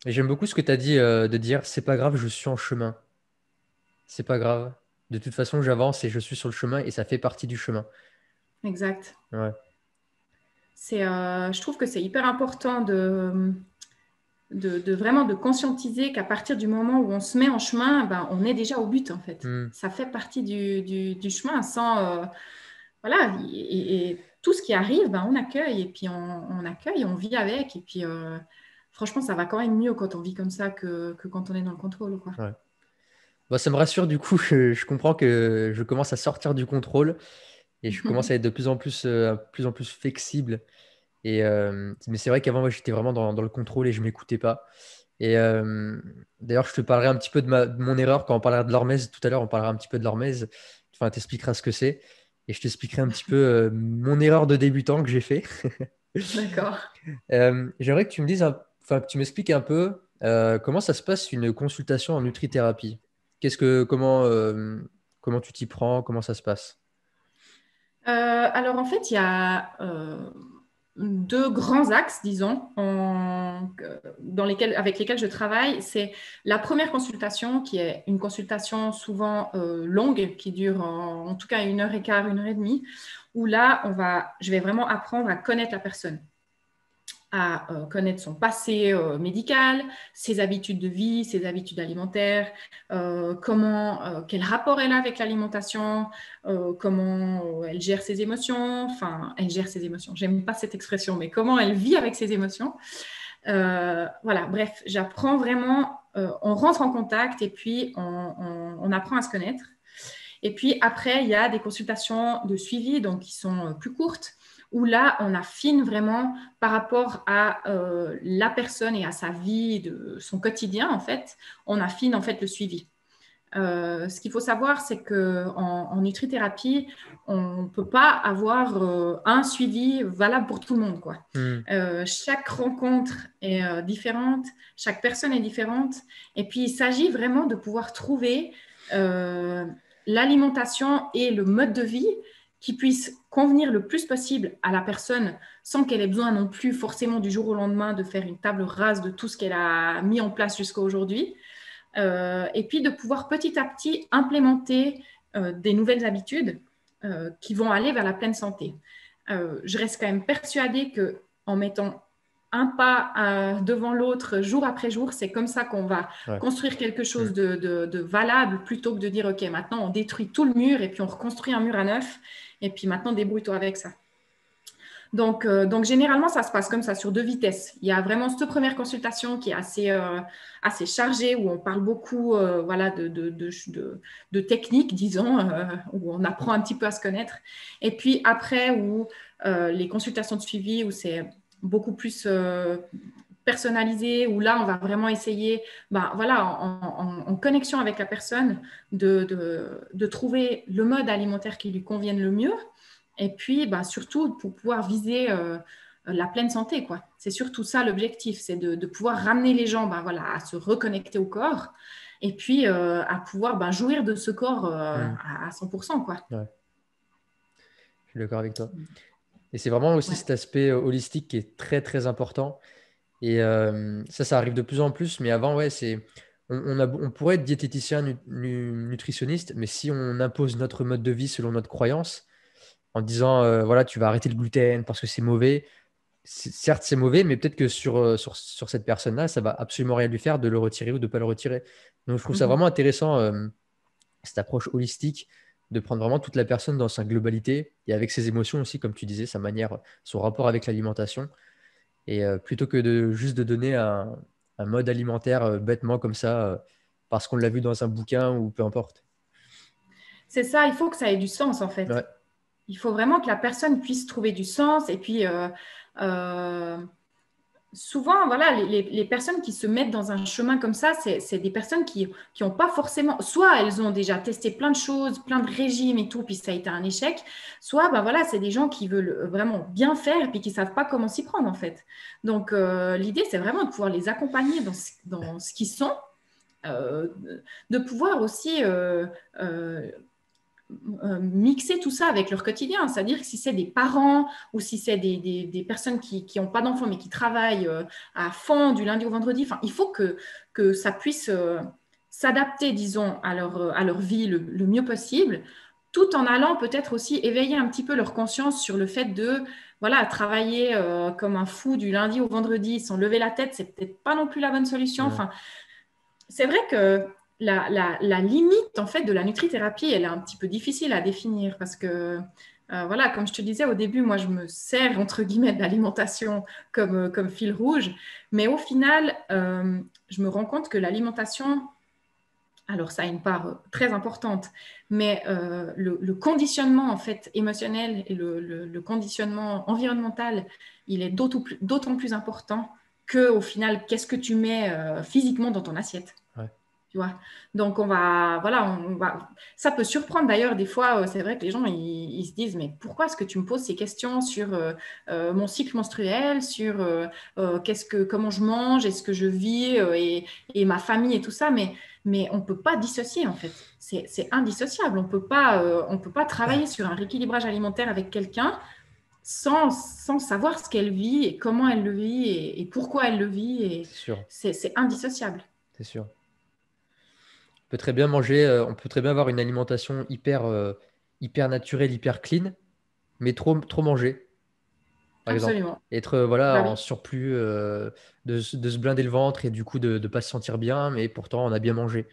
Et j'aime beaucoup ce que tu as dit de dire, c'est pas grave, je suis en chemin. C'est pas grave. De toute façon, j'avance et je suis sur le chemin et ça fait partie du chemin. Exact. Ouais. Je trouve que c'est hyper important de vraiment de conscientiser qu'à partir du moment où on se met en chemin, ben, on est déjà au but, en fait. Hmm. Ça fait partie du chemin sans... voilà, et tout ce qui arrive, ben, on accueille, et puis on accueille, on vit avec, et puis franchement, ça va quand même mieux quand on vit comme ça que quand on est dans le contrôle, quoi. Ouais. Bah, ça me rassure du coup, je comprends que je commence à sortir du contrôle et je commence à être de plus en plus flexible. Mais c'est vrai qu'avant, moi, j'étais vraiment dans le contrôle et je m'écoutais pas. Et d'ailleurs, je te parlerai un petit peu de mon erreur quand on parlera de l'hormèse. Tout à l'heure, on parlera un petit peu de l'hormèse. Enfin, t'expliqueras ce que c'est. Et je t'expliquerai un petit peu mon erreur de débutant que j'ai fait. D'accord. J'aimerais que tu me dises, enfin, que tu m'expliques un peu comment ça se passe une consultation en nutrithérapie. Comment tu t'y prends, comment ça se passe? Alors en fait, il y a deux grands axes, disons, avec lesquels je travaille. C'est la première consultation, qui est une consultation souvent longue, qui dure en tout cas 1 heure et quart, 1 heure et demie, où là, je vais vraiment apprendre à connaître la personne, à connaître son passé médical, ses habitudes de vie, ses habitudes alimentaires, quel rapport elle a avec l'alimentation, comment elle gère ses émotions, enfin, elle gère ses émotions, j'aime pas cette expression, mais comment elle vit avec ses émotions. Voilà, bref, j'apprends vraiment, on rentre en contact et puis on apprend à se connaître. Et puis après, il y a des consultations de suivi, donc qui sont plus courtes, où là, on affine vraiment par rapport à la personne et à sa vie, de son quotidien, en fait, on affine en fait le suivi. Ce qu'il faut savoir, c'est qu'en nutrithérapie, on ne peut pas avoir un suivi valable pour tout le monde, quoi. Hmm. Chaque rencontre est différente, chaque personne est différente, et puis il s'agit vraiment de pouvoir trouver l'alimentation et le mode de vie qui puisse convenir le plus possible à la personne sans qu'elle ait besoin non plus forcément du jour au lendemain de faire une table rase de tout ce qu'elle a mis en place jusqu'à aujourd'hui. Et puis de pouvoir petit à petit implémenter des nouvelles habitudes qui vont aller vers la pleine santé. Je reste quand même persuadée qu'en mettant un pas devant l'autre jour après jour, c'est comme ça qu'on va Ouais. construire quelque Hmm. chose de valable plutôt que de dire, OK, maintenant on détruit tout le mur et puis on reconstruit un mur à neuf et puis maintenant débrouille-toi avec ça. Donc, généralement, ça se passe comme ça, sur 2 vitesses. Il y a vraiment cette première consultation qui est assez chargée, où on parle beaucoup voilà, de techniques, disons, où on apprend un petit peu à se connaître. Et puis après, où les consultations de suivi, où c'est beaucoup plus personnalisé, où là, on va vraiment essayer, ben, voilà, en connexion avec la personne, de trouver le mode alimentaire qui lui convienne le mieux. Et puis, bah, surtout, pour pouvoir viser la pleine santé, quoi. C'est surtout ça l'objectif, c'est de pouvoir ramener les gens bah, voilà, à se reconnecter au corps et puis à pouvoir bah, jouir de ce corps Hmm. à 100%, quoi. Ouais, je suis d'accord avec toi. Et c'est vraiment aussi Ouais. cet aspect holistique qui est très très important. Et ça arrive de plus en plus. Mais avant, ouais, on pourrait être diététicien, nutritionniste, mais si on impose notre mode de vie selon notre croyance, en disant, voilà, tu vas arrêter le gluten parce que c'est mauvais. Certes, c'est mauvais, mais peut-être que sur cette personne-là, ça va absolument rien lui faire de le retirer ou de ne pas le retirer. Donc, je trouve ça Mhm. vraiment intéressant, cette approche holistique, de prendre vraiment toute la personne dans sa globalité et avec ses émotions aussi, comme tu disais, sa manière, son rapport avec l'alimentation. Et plutôt que juste de donner un mode alimentaire bêtement comme ça, parce qu'on l'a vu dans un bouquin ou peu importe. C'est ça, il faut que ça ait du sens, en Ouais. fait. Il faut vraiment que la personne puisse trouver du sens et puis euh, souvent, voilà, les personnes qui se mettent dans un chemin comme ça, c'est des personnes qui n'ont pas forcément, soit elles ont déjà testé plein de choses, plein de régimes et tout, puis ça a été un échec, soit ben voilà, c'est des gens qui veulent vraiment bien faire, puis qui ne savent pas comment s'y prendre en fait. Donc, l'idée, c'est vraiment de pouvoir les accompagner dans ce qu'ils sont euh, de pouvoir aussi mixer tout ça avec leur quotidien. C'est-à-dire que si c'est des parents ou si c'est des personnes qui n'ont pas d'enfants mais qui travaillent à fond du lundi au vendredi, il faut que ça puisse s'adapter, disons, à leur vie le mieux possible, tout en allant peut-être aussi éveiller un petit peu leur conscience sur le fait de voilà, travailler comme un fou du lundi au vendredi sans lever la tête, c'est peut-être pas non plus la bonne solution. Mm. C'est vrai que la limite en fait de la nutrithérapie, elle est un petit peu difficile à définir parce que voilà, comme je te disais au début, moi je me sers entre guillemets de l'alimentation comme fil rouge, mais au final, je me rends compte que l'alimentation, alors ça a une part très importante, mais le conditionnement en fait émotionnel et le conditionnement environnemental, il est d'autant plus important que au final, qu'est-ce que tu mets physiquement dans ton assiette. Ouais. Tu vois. Donc, ça peut surprendre d'ailleurs des fois. C'est vrai que les gens, ils se disent, mais pourquoi est-ce que tu me poses ces questions sur mon cycle menstruel, sur comment je mange, est-ce que je vis et ma famille et tout ça, mais on ne peut pas dissocier en fait. C'est indissociable. On peut pas travailler sur un rééquilibrage alimentaire avec quelqu'un sans savoir ce qu'elle vit et comment elle le vit et pourquoi elle le vit. Et C'est sûr, c'est indissociable. c'est sûr. On peut très bien manger, on peut très bien avoir une alimentation hyper naturelle, hyper clean, mais trop manger, par exemple. Absolument. Et être Bah voilà, oui. en surplus, de se blinder le ventre et du coup de ne pas se sentir bien, mais pourtant on a bien mangé.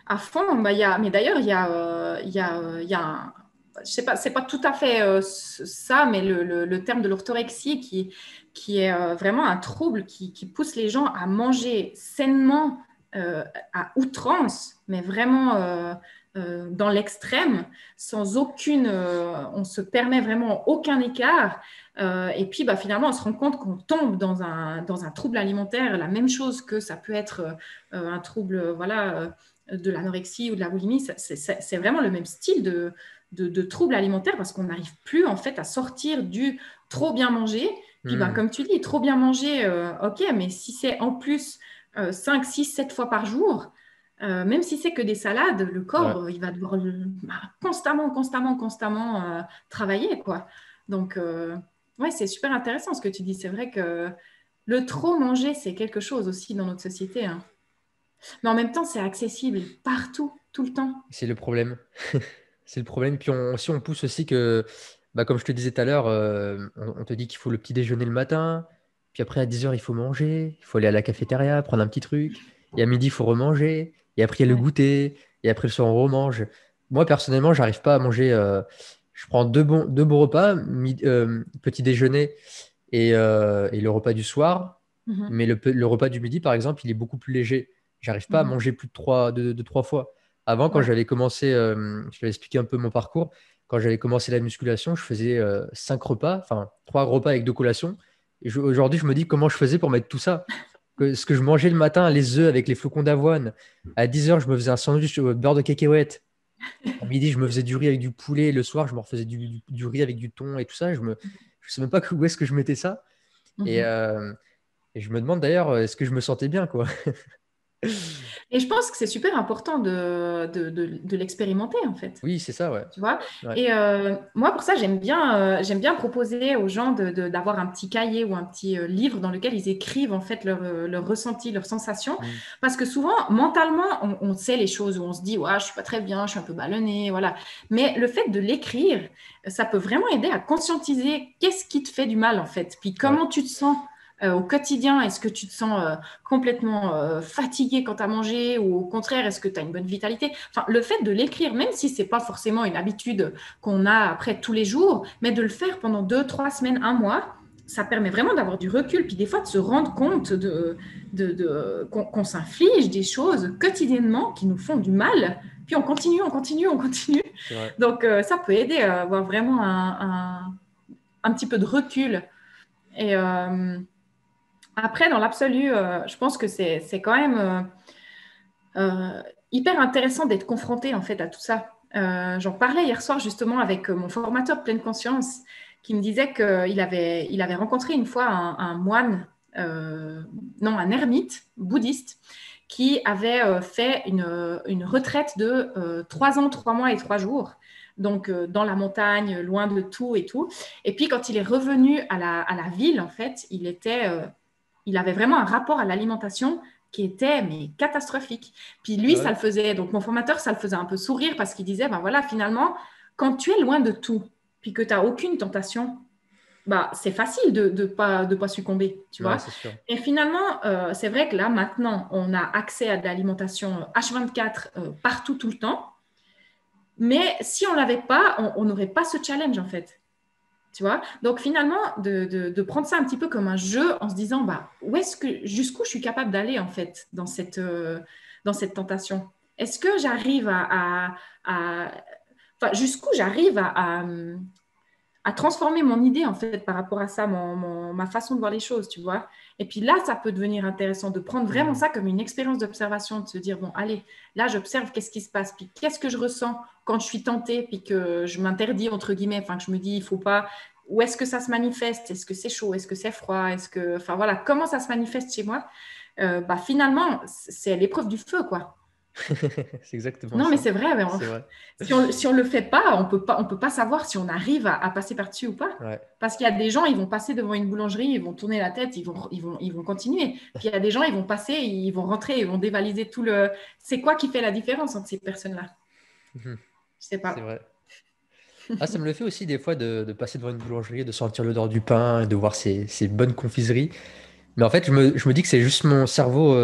À fond, mais d'ailleurs, il y a je sais pas, c'est pas tout à fait ça, mais le terme de l'orthorexie qui est vraiment un trouble qui pousse les gens à manger sainement à outrance, mais vraiment dans l'extrême, sans aucune, on se permet vraiment aucun écart. Et puis bah, finalement, on se rend compte qu'on tombe dans un trouble alimentaire, la même chose que ça peut être un trouble, voilà de l'anorexie ou de la boulimie, c'est vraiment le même style de troubles alimentaires parce qu'on n'arrive plus en fait à sortir du trop bien manger. Puis ben, Hmm. comme tu dis, trop bien manger, ok, mais si c'est en plus 5, 6, 7 fois par jour, même si c'est que des salades, le Ouais. corps, il va devoir constamment travailler, quoi. Donc, ouais, c'est super intéressant ce que tu dis. C'est vrai que le trop manger, c'est quelque chose aussi dans notre société, hein. Mais en même temps, c'est accessible partout, tout le temps. C'est le problème. C'est le problème. Puis si on pousse aussi que, bah, comme je te disais tout à l'heure, on te dit qu'il faut le petit déjeuner le matin, puis après à 10 heures, il faut manger, il faut aller à la cafétéria, prendre un petit truc, et à midi, il faut remanger, et après, il y a le Ouais. goûter, et après le soir, on remange. Moi, personnellement, j'arrive pas à manger. Je prends deux bons repas, petit déjeuner et le repas du soir, Mhm, mais le repas du midi, par exemple, il est beaucoup plus léger. J'arrive pas à mhm. manger plus de trois fois. Avant, quand Ouais. j'avais commencé, je vais expliquer un peu mon parcours. Quand j'avais commencé la musculation, je faisais 5 repas, enfin 3 repas avec 2 collations. Et aujourd'hui, je me dis comment je faisais pour mettre tout ça. Ce que je mangeais le matin, les œufs avec les flocons d'avoine. À 10 heures, je me faisais un sandwich au beurre de cacahuète. À midi, je me faisais du riz avec du poulet. Le soir, je me refaisais du riz avec du thon et tout ça. Je sais même pas où est-ce que je mettais ça. Et, Mhm. euh, et je me demande d'ailleurs, est-ce que je me sentais bien, quoi? Et je pense que c'est super important de l'expérimenter, en fait. Oui, c'est ça, ouais. Tu vois? Ouais. Et moi, pour ça, j'aime bien proposer aux gens d'avoir un petit cahier ou un petit livre dans lequel ils écrivent en fait leurs ressentis, leurs sensations. Mm. Parce que souvent, mentalement, on sait les choses où on se dit, ouais, je suis pas très bien, je suis un peu ballonnée, voilà. Mais le fait de l'écrire, ça peut vraiment aider à conscientiser qu'est-ce qui te fait du mal en fait, puis Ouais. comment tu te sens. Au quotidien, est-ce que tu te sens complètement fatigué quand tu as mangé ou au contraire, est-ce que tu as une bonne vitalité? Enfin, le fait de l'écrire, même si c'est pas forcément une habitude qu'on a après tous les jours, mais de le faire pendant 2, 3 semaines, un mois, ça permet vraiment d'avoir du recul, puis des fois de se rendre compte qu'on s'inflige des choses quotidiennement qui nous font du mal, puis on continue, on continue, on continue. C'est vrai. Donc ça peut aider à avoir vraiment un petit peu de recul. Et après, dans l'absolu, je pense que c'est quand même hyper intéressant d'être confronté en fait à tout ça. J'en parlais hier soir justement avec mon formateur de pleine conscience qui me disait qu'il il avait rencontré une fois un moine non, un ermite bouddhiste qui avait fait une retraite de 3 ans, 3 mois et 3 jours. Donc, dans la montagne, loin de tout et tout. Et puis, quand il est revenu à la ville, en fait, il avait vraiment un rapport à l'alimentation qui était mais catastrophique. Puis lui, Ah ça ouais? le faisait, donc mon formateur, ça le faisait un peu sourire parce qu'il disait, ben voilà, finalement, quand tu es loin de tout, puis que tu n'as aucune tentation, bah, c'est facile de pas succomber, tu Ouais, vois. c'est sûr. Et finalement, c'est vrai que là, maintenant, on a accès à de l'alimentation H24 partout, tout le temps. Mais si on l'avait pas, on n'aurait pas ce challenge, en fait. Tu vois? Donc finalement, de prendre ça un petit peu comme un jeu en se disant, bah, jusqu'où je suis capable d'aller, en fait, dans cette tentation? Est-ce que j'arrive enfin, jusqu'où j'arrive à transformer mon idée en fait par rapport à ça, ma façon de voir les choses, tu vois. Et puis là, ça peut devenir intéressant de prendre vraiment Hmm. ça comme une expérience d'observation, de se dire, bon, allez, là, j'observe qu'est-ce qui se passe, puis qu'est-ce que je ressens quand je suis tentée, puis que je m'interdis, entre guillemets, enfin, que je me dis, il faut pas, où est-ce que ça se manifeste? Est-ce que c'est chaud? Est-ce que c'est froid? Enfin voilà, comment ça se manifeste chez moi? Bah, finalement, c'est l'épreuve du feu, quoi. C'est exactement Non, mais ça. c'est vrai. Mais C'est vrai. si on le fait pas, on peut pas savoir si on arrive à passer par-dessus ou pas. Ouais. Parce qu'il y a des gens, ils vont passer devant une boulangerie, ils vont tourner la tête, ils vont continuer. Puis il y a des gens, ils vont passer, ils vont rentrer, ils vont dévaliser tout le. C'est quoi qui fait la différence entre ces personnes-là? Mhm. Je sais C'est pas. vrai. Ah, ça me le fait aussi des fois de passer devant une boulangerie, de sentir l'odeur du pain et de voir ces bonnes confiseries. Mais en fait, je me dis que c'est juste mon cerveau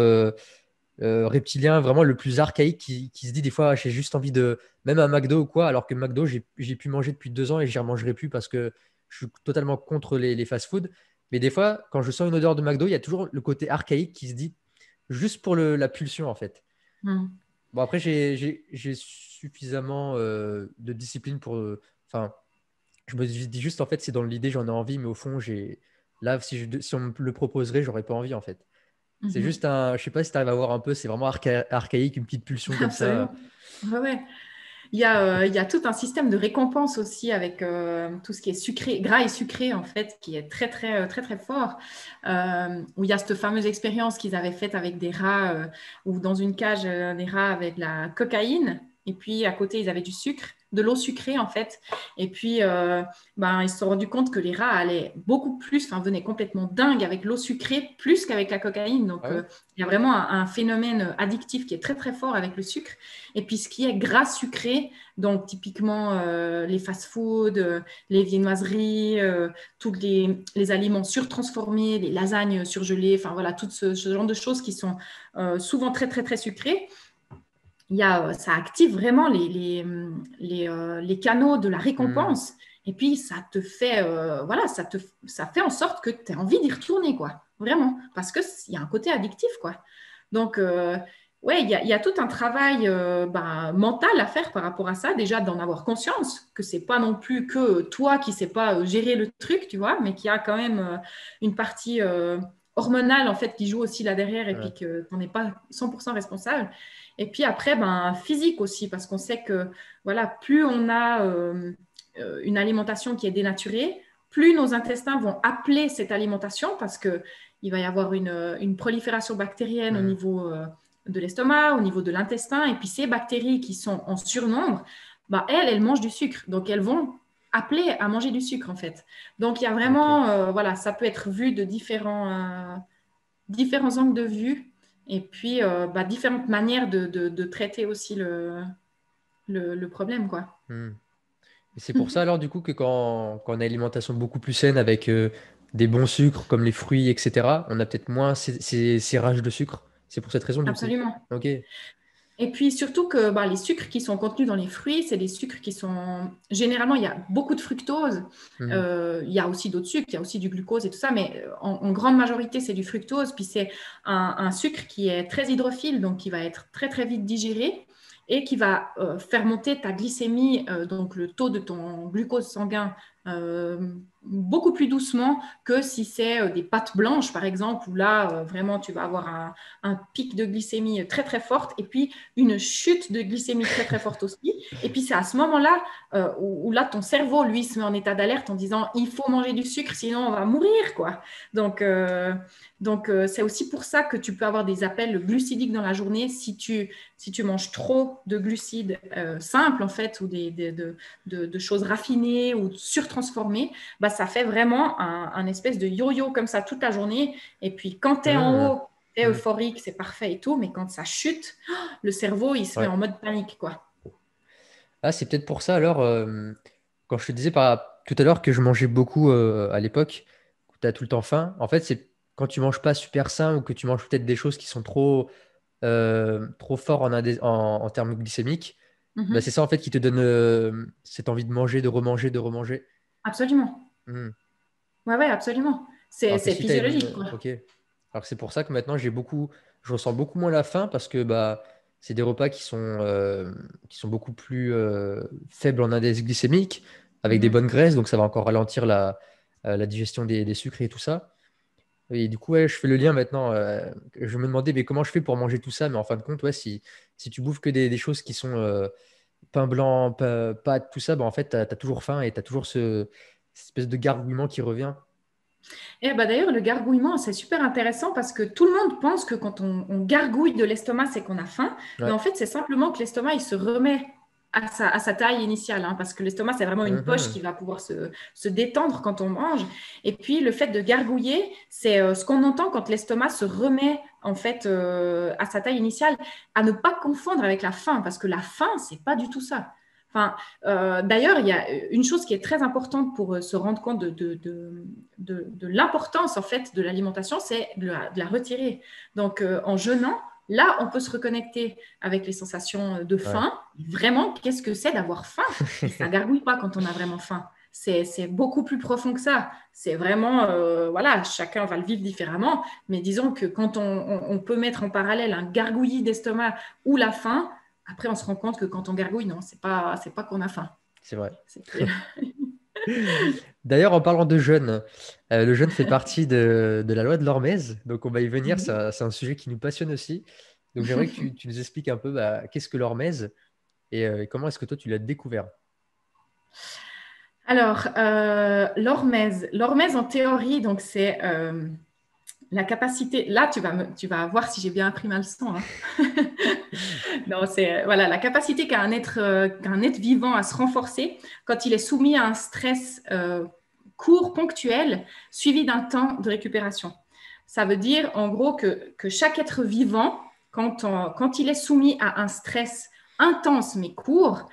reptilien, vraiment le plus archaïque, qui se dit des fois, ah, j'ai juste envie de. Même à McDo ou quoi, alors que McDo, j'ai pu manger depuis 2 ans et j'y remangerai plus parce que je suis totalement contre les fast-food. Mais des fois, quand je sens une odeur de McDo, il y a toujours le côté archaïque qui se dit juste pour la pulsion, en fait. Hmm. Bon, après, j'ai suffisamment de discipline pour. Enfin, je me dis juste, en fait, c'est dans l'idée, j'en ai envie, mais au fond, là, si on me le proposerait, j'aurais pas envie, en fait. C'est Mhm. juste un. Je sais pas si tu arrives à voir un peu, c'est vraiment archaïque, une petite pulsion comme ça. Absolument. Ouais, ouais. Il y a tout un système de récompense aussi avec tout ce qui est sucré, gras et sucré en fait, qui est très, très fort. Où il y a cette fameuse expérience qu'ils avaient faite avec des rats, ou dans une cage, des rats avec de la cocaïne, et puis à côté, ils avaient du sucre, de l'eau sucrée en fait. Et puis, ben, ils se sont rendus compte que les rats allaient beaucoup plus, enfin, venaient complètement dingues avec l'eau sucrée, plus qu'avec la cocaïne. Donc, Ah ouais? il y a vraiment un phénomène addictif qui est très fort avec le sucre. Et puis, ce qui est gras sucré, donc typiquement les fast-foods, les viennoiseries, tous les aliments surtransformés, les lasagnes surgelées, enfin voilà, tout ce genre de choses qui sont souvent très sucrées. Ça active vraiment les canaux de la Hmm. récompense. Et puis, ça te fait, voilà, ça fait en sorte que tu as envie d'y retourner, quoi. Vraiment. Parce qu'il y a un côté addictif, quoi. Donc, ouais, il y a tout un travail ben, mental à faire par rapport à ça. Déjà, d'en avoir conscience, que c'est pas non plus que toi qui sais pas gérer le truc, tu vois, mais qu'il y a quand même une partie hormonale, en fait, qui joue aussi là derrière et puis Ouais. que tu n'en es pas 100% responsable. Et puis après, ben, physique aussi, parce qu'on sait que voilà, plus on a une alimentation qui est dénaturée, plus nos intestins vont appeler cette alimentation parce que il va y avoir une prolifération bactérienne au Hmm. niveau de l'estomac, au niveau de l'intestin, et puis ces bactéries qui sont en surnombre, bah, elles mangent du sucre, donc elles vont appeler à manger du sucre en fait. Donc il y a Ok. vraiment, voilà, ça peut être vu de différents angles de vue et puis bah, différentes manières de traiter aussi le problème, quoi. Hmm. Et c'est pour ça alors du coup que quand on a une alimentation beaucoup plus saine avec des bons sucres comme les fruits, etc., on a peut-être moins ces rages de sucre. C'est pour cette raison du coup. Absolument. Ok. Et puis surtout que bah, les sucres qui sont contenus dans les fruits, c'est des sucres qui sont... Généralement, il y a beaucoup de fructose. Hmm. Il y a aussi d'autres sucres, il y a aussi du glucose et tout ça, mais en grande majorité, c'est du fructose. Puis c'est un sucre qui est très hydrophile, donc qui va être très vite digéré et qui va faire monter ta glycémie, donc le taux de ton glucose sanguin beaucoup plus doucement que si c'est des pâtes blanches, par exemple, où là, vraiment, tu vas avoir un pic de glycémie très, très forte et puis une chute de glycémie très, très forte aussi. Et puis, c'est à ce moment-là où là, ton cerveau, lui, se met en état d'alerte en disant, il faut manger du sucre, sinon on va mourir, quoi. Donc, c'est aussi pour ça que tu peux avoir des appels glucidiques dans la journée si tu manges trop de glucides simples, en fait, ou de choses raffinées ou surtransformées, bah, ça fait vraiment un espèce de yo-yo comme ça toute la journée. Et puis, quand tu es en Mmh, haut, tu es mmh. euphorique, c'est parfait et tout, mais quand ça chute, le cerveau, il se met Ouais. en mode panique, quoi. Ah, c'est peut-être pour ça alors, quand je te disais tout à l'heure que je mangeais beaucoup à l'époque, où tu as tout le temps faim, en fait, c'est quand tu manges pas super sain ou que tu manges peut-être des choses qui sont trop fort en termes glycémiques, bah, c'est Mhm. ça en fait qui te donne cette envie de manger, de remanger, de remanger. Absolument. Hmm. Ouais, ouais, absolument. C'est Alors que c'est si tu as physiologique, une... quoi. Ok. Alors que c'est pour ça que maintenant je ressens beaucoup moins la faim parce que bah, c'est des repas qui sont beaucoup plus faibles en index glycémique, avec des Mhm. bonnes graisses, donc ça va encore ralentir la digestion des sucres et tout ça. Et du coup, ouais, je fais le lien maintenant. Je me demandais, mais comment je fais pour manger tout ça? Mais en fin de compte, ouais, si tu bouffes que des choses qui sont pain blanc, pâtes, tout ça, bah, en fait, tu as toujours faim et tu as toujours cette espèce de gargouillement qui revient. Et bah d'ailleurs, le gargouillement, c'est super intéressant parce que tout le monde pense que quand on gargouille de l'estomac, c'est qu'on a faim. Mais Ouais. en fait, c'est simplement que l'estomac, il se remet à sa taille initiale, hein, parce que l'estomac, c'est vraiment une poche qui Mhm. va pouvoir se détendre quand on mange. Et puis, le fait de gargouiller, c'est ce qu'on entend quand l'estomac se remet en fait à sa taille initiale, à ne pas confondre avec la faim, parce que la faim, c'est pas du tout ça. Enfin, d'ailleurs, il y a une chose qui est très importante pour se rendre compte de l'importance en fait de l'alimentation, c'est de la retirer. Donc, en jeûnant, là, on peut se reconnecter avec les sensations de Ouais. faim. Vraiment, qu'est-ce que c'est d'avoir faim? Et ça gargouille pas quand on a vraiment faim. C'est beaucoup plus profond que ça. C'est vraiment, voilà, chacun va le vivre différemment. Mais disons que quand on peut mettre en parallèle un gargouillis d'estomac ou la faim, après, on se rend compte que quand on gargouille, non, c'est pas qu'on a faim. C'est vrai. C'est- D'ailleurs, en parlant de jeûne, le jeûne fait partie de la loi de l'Hormèse, donc on va y venir, c'est un sujet qui nous passionne aussi. Donc j'aimerais que tu nous expliques un peu bah, qu'est-ce que l'Hormèse et comment est-ce que toi tu l'as découvert? Alors, l'hormèse en théorie, donc c'est la capacité. Là, tu vas voir si j'ai bien appris ma leçon, hein. Non, c'est voilà la capacité qu'un être vivant à se renforcer quand il est soumis à un stress court, ponctuel, suivi d'un temps de récupération. Ça veut dire en gros que chaque être vivant, quand il est soumis à un stress intense mais court,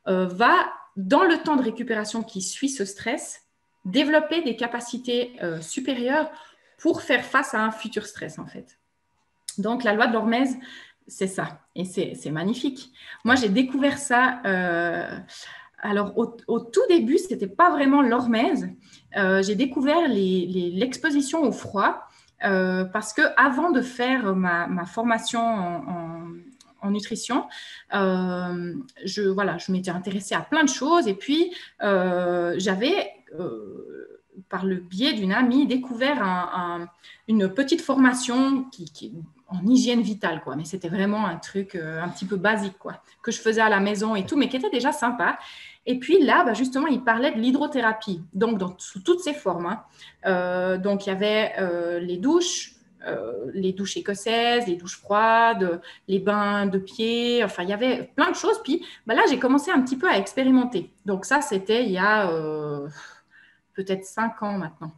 va, dans le temps de récupération qui suit ce stress, développer des capacités supérieures pour faire face à un futur stress, en fait. Donc, la loi de l'Hormèse, c'est ça. Et c'est magnifique. Moi, Ouais. j'ai découvert ça. Alors, au tout début, ce n'était pas vraiment l'hormèse. J'ai découvert l'exposition au froid parce que avant de faire ma formation en nutrition, je m'étais intéressée à plein de choses et puis j'avais, par le biais d'une amie, découvert une petite formation en hygiène vitale, quoi. Mais c'était vraiment un truc un petit peu basique, quoi, que je faisais à la maison et tout, mais qui était déjà sympa. Et puis là, bah, justement, il parlait de l'hydrothérapie, donc sous toutes ses formes, hein. Donc il y avait les douches écossaises, les douches froides, les bains de pied, enfin il y avait plein de choses. Puis bah, là, j'ai commencé un petit peu à expérimenter. Donc ça, c'était il y a peut-être 5 ans maintenant,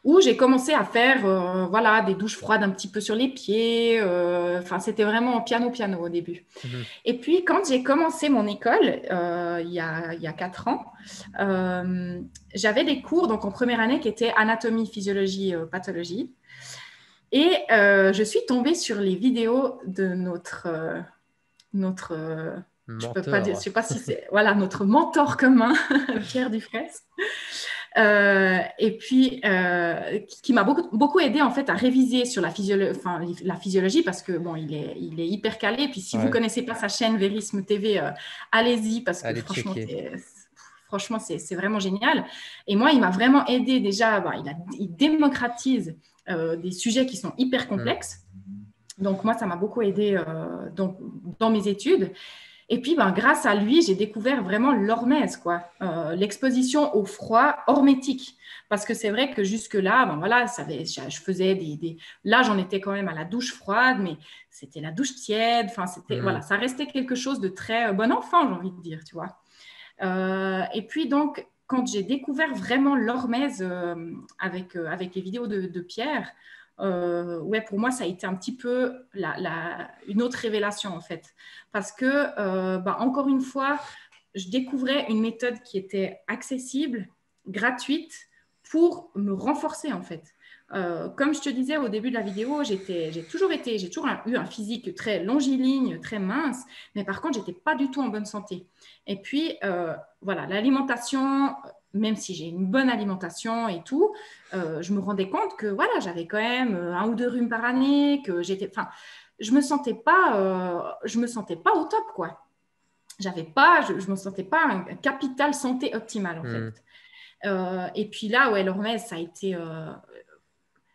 où j'ai commencé à faire voilà, des douches froides un petit peu sur les pieds. Enfin, c'était vraiment piano au début. Mhm. Et puis, quand j'ai commencé mon école, il y a 4 ans, j'avais des cours donc en première année qui étaient anatomie, physiologie, pathologie. Et je suis tombée sur les vidéos de notre je peux pas dire, je Menteur. sais pas si c'est voilà notre mentor commun, Pierre Dufresne. Et puis qui m'a beaucoup aidé en fait à réviser sur la physiologie parce que bon il est hyper calé. Et puis si vous Ouais. connaissez pas sa chaîne Verisme TV, allez-y parce que Allez franchement checker. franchement, c'est vraiment génial. Et moi, il m'a vraiment aidé déjà. Il démocratise des sujets qui sont hyper complexes. Donc, moi, ça m'a beaucoup aidé dans mes études. Et puis, grâce à lui, j'ai découvert vraiment l'hormèse, quoi. L'exposition au froid hormétique. Parce que c'est vrai que jusque-là, voilà, je faisais Là, j'en étais quand même à la douche froide, mais c'était la douche tiède. Enfin, voilà, ça restait quelque chose de très bon enfant, j'ai envie de dire, tu vois. Et puis, donc, quand j'ai découvert vraiment l'hormèse avec les vidéos de Pierre, ouais, pour moi, ça a été un petit peu une autre révélation, en fait. Parce que, encore une fois, je découvrais une méthode qui était accessible, gratuite, pour me renforcer, en fait. Comme je te disais au début de la vidéo, j'ai toujours eu un physique très longiligne, très mince, mais par contre, j'étais pas du tout en bonne santé. Et puis, voilà, l'alimentation, même si j'ai une bonne alimentation et tout, je me rendais compte que voilà, j'avais quand même 1 ou 2 rhumes par année, que je me sentais pas au top, quoi. Je me sentais pas un capital santé optimal, en fait. Et puis là, ouais, l'hormèse, ça a été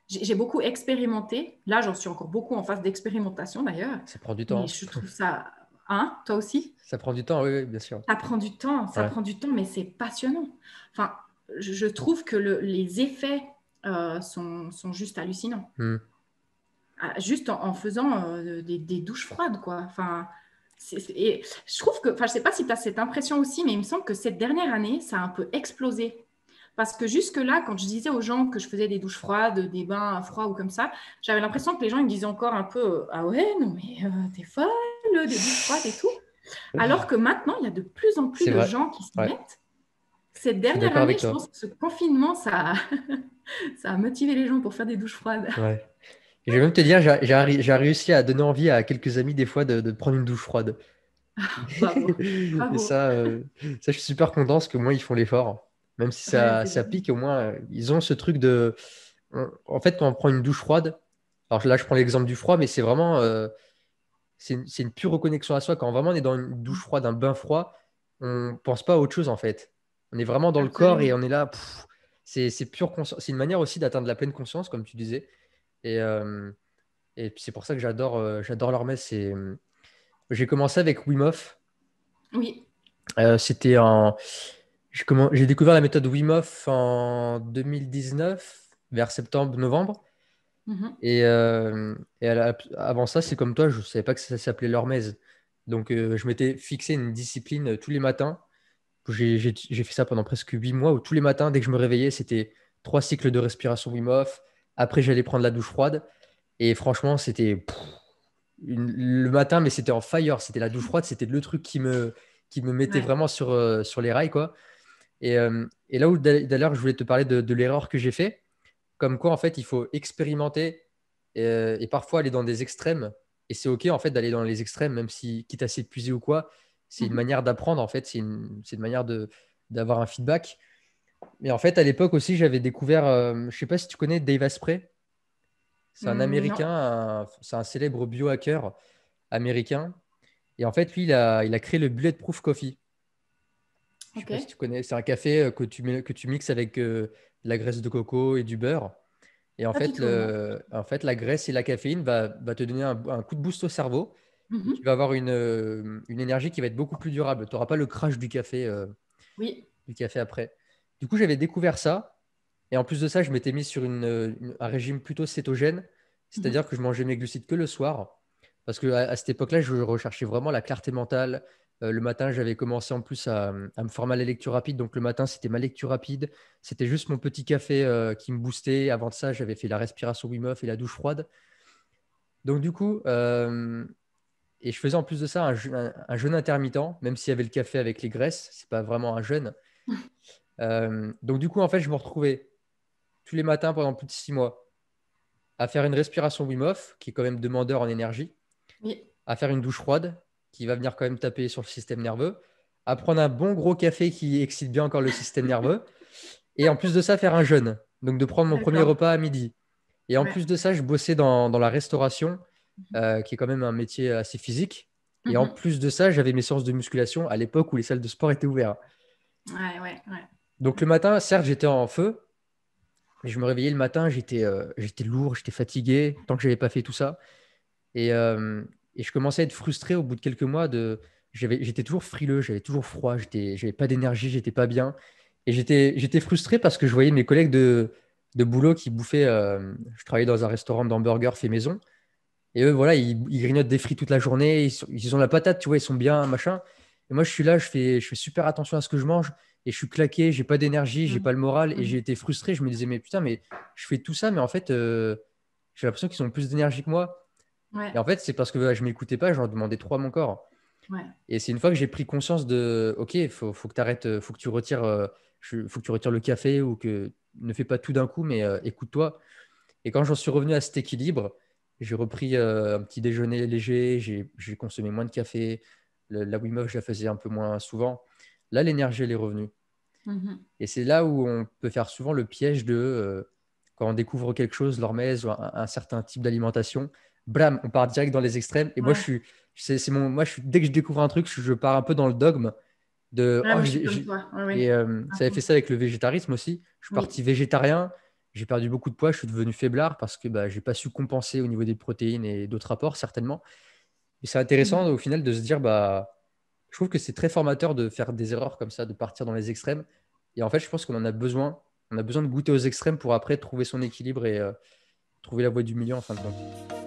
j'ai beaucoup expérimenté. Là, j'en suis encore beaucoup en phase d'expérimentation d'ailleurs. Ça prend du Mais temps. je trouve ça. Hein, toi aussi? Ça prend du temps, oui, oui, bien sûr. Ça Ouais. prend du temps, mais c'est passionnant. Enfin, je trouve que les effets sont juste hallucinants. Juste en faisant des douches froides, quoi. Enfin, et je trouve que, enfin, je sais pas si tu as cette impression aussi, mais il me semble que cette dernière année, ça a un peu explosé. Parce que jusque-là, quand je disais aux gens que je faisais des douches froides, des bains froids ou comme ça, j'avais l'impression que les gens ils me disaient encore un peu ah ouais, non mais t'es folle, des douches froides et tout. Alors que maintenant, il y a de plus en plus C'est de vrai. gens qui s'y Ouais. mettent. Cette Je suis dernière d'accord année, avec je toi. pense que ce confinement, ça a motivé les gens pour faire des douches froides. Ouais. Et je vais même te dire, j'ai réussi à donner envie à quelques amis des fois de prendre une douche froide. Bravo, Et bravo. ça, je suis super content parce que moi, ils font l'effort. Même si Ouais, c'est ça bien. pique, au moins, ils ont ce truc de. En fait, quand on prend une douche froide, alors là, je prends l'exemple du froid, mais c'est vraiment. C'est une pure reconnexion à soi. Quand vraiment on est dans une douche froide, un bain froid, on pense pas à autre chose en fait. On est vraiment dans le corps et Absolument. on est là. C'est pure conscience. C'est une manière aussi d'atteindre la pleine conscience, comme tu disais. Et, euh, et puis c'est pour ça que j'adore leur messe. J'ai commencé avec Wim Hof. Oui. C'était en. J'ai découvert la méthode Wim Hof en 2019, vers septembre-novembre. Mhm. Avant ça, c'est comme toi, je ne savais pas que ça s'appelait l'hormèse. Donc, je m'étais fixé une discipline tous les matins. J'ai fait ça pendant presque 8 mois où tous les matins, dès que je me réveillais, c'était 3 cycles de respiration Wim Hof. Après, j'allais prendre la douche froide. Et franchement, c'était le matin, mais c'était en fire. C'était la douche froide, c'était le truc qui me mettait Ouais. vraiment sur les rails, quoi. Et là où d'ailleurs, je voulais te parler de l'erreur que j'ai fait, comme quoi, en fait, il faut expérimenter et parfois aller dans des extrêmes. Et c'est OK, en fait, d'aller dans les extrêmes, même si, quitte à s'épuiser ou quoi, c'est une Mhm. manière d'apprendre, en fait. C'est une manière d'avoir un feedback. Mais en fait, à l'époque aussi, j'avais découvert, je ne sais pas si tu connais Dave Asprey. C'est un Non. Américain, c'est un célèbre biohacker américain. Et en fait, lui, il a créé le Bulletproof Coffee. Je sais Ok. pas si tu connais. C'est un café que tu mixes avec de la graisse de coco et du beurre. Et en Pas du fait, tout, non. la graisse et la caféine va te donner un coup de boost au cerveau. Et tu Mhm. vas avoir une énergie qui va être beaucoup plus durable. Tu n'auras pas le crash Oui. du café après. Du coup, j'avais découvert ça. Et en plus de ça, je m'étais mis sur un régime plutôt cétogène. Mhm. C'est-à-dire que je mangeais mes glucides que le soir. Parce qu'à cette époque-là, je recherchais vraiment la clarté mentale. Le matin, j'avais commencé en plus à me former à la lecture rapide. Donc le matin, c'était ma lecture rapide. C'était juste mon petit café qui me boostait. Avant de ça, j'avais fait la respiration Wim Hof et la douche froide. Donc du coup, et je faisais en plus de ça un jeûne intermittent, même s'il y avait le café avec les graisses. C'est pas vraiment un jeûne. Donc du coup, en fait, je me retrouvais tous les matins pendant plus de 6 mois à faire une respiration Wim Hof, qui est quand même demandeur en énergie, Oui. à faire une douche froide, qui va venir quand même taper sur le système nerveux, à prendre un bon gros café qui excite bien encore le système nerveux, et en plus de ça, faire un jeûne. Donc de prendre mon premier D'accord. repas à midi. Et en Ouais. plus de ça, je bossais dans la restauration, qui est quand même un métier assez physique. Et en Mhm. plus de ça, j'avais mes séances de musculation à l'époque où les salles de sport étaient ouvertes. Ouais, ouais, ouais. Donc le matin, certes, j'étais en feu, mais je me réveillais le matin, j'étais lourd, j'étais fatigué, tant que je n'avais pas fait tout ça. Et, euh, et je commençais à être frustré au bout de quelques mois. J'étais toujours frileux, j'avais toujours froid, j'avais pas d'énergie, j'étais pas bien. Et j'étais frustré parce que je voyais mes collègues de boulot qui bouffaient. Je travaillais dans un restaurant d'hamburgers fait maison. Et eux, voilà, ils grignotent des frites toute la journée, ils ont la patate, tu vois, ils sont bien, machin. Et moi, je suis là, je fais super attention à ce que je mange, et je suis claqué, j'ai pas d'énergie, j'ai pas Mhm. le moral, et j'ai Mhm. été frustré. Je me disais, mais putain, mais je fais tout ça, mais en fait, j'ai l'impression qu'ils ont plus d'énergie que moi. Et Ouais, en fait, c'est parce que je m'écoutais pas, j'en demandais trop à mon corps. ouais. Et c'est une fois que j'ai pris conscience de, OK, faut que tu arrêtes, faut que tu retires, faut que tu retires le café ou que ne fais pas tout d'un coup, mais écoute-toi. Et quand j'en suis revenu à cet équilibre, j'ai repris un petit déjeuner léger, j'ai consommé moins de café, la Wim Hof, je la faisais un peu moins souvent. Là, l'énergie, elle est revenue. Mhm. Et c'est là où on peut faire souvent le piège de, quand on découvre quelque chose, l'hormèse ou un certain type d'alimentation, blam, on part direct dans les extrêmes. Et moi, Ouais. dès que je découvre un truc, je pars un peu dans le dogme de, Ouais, oh, moi, je suis comme toi. Ouais, ouais. et À ça avait fait fond. ça avec le végétarisme aussi. Je suis Oui. parti végétarien, j'ai perdu beaucoup de poids, je suis devenu faiblard parce que bah, j'ai pas su compenser au niveau des protéines et d'autres apports, certainement. Et c'est intéressant Mhm. au final de se dire, bah, je trouve que c'est très formateur de faire des erreurs comme ça, de partir dans les extrêmes. Et en fait, je pense qu'on en a besoin. On a besoin de goûter aux extrêmes pour après trouver son équilibre et trouver la voie du milieu en fin de compte.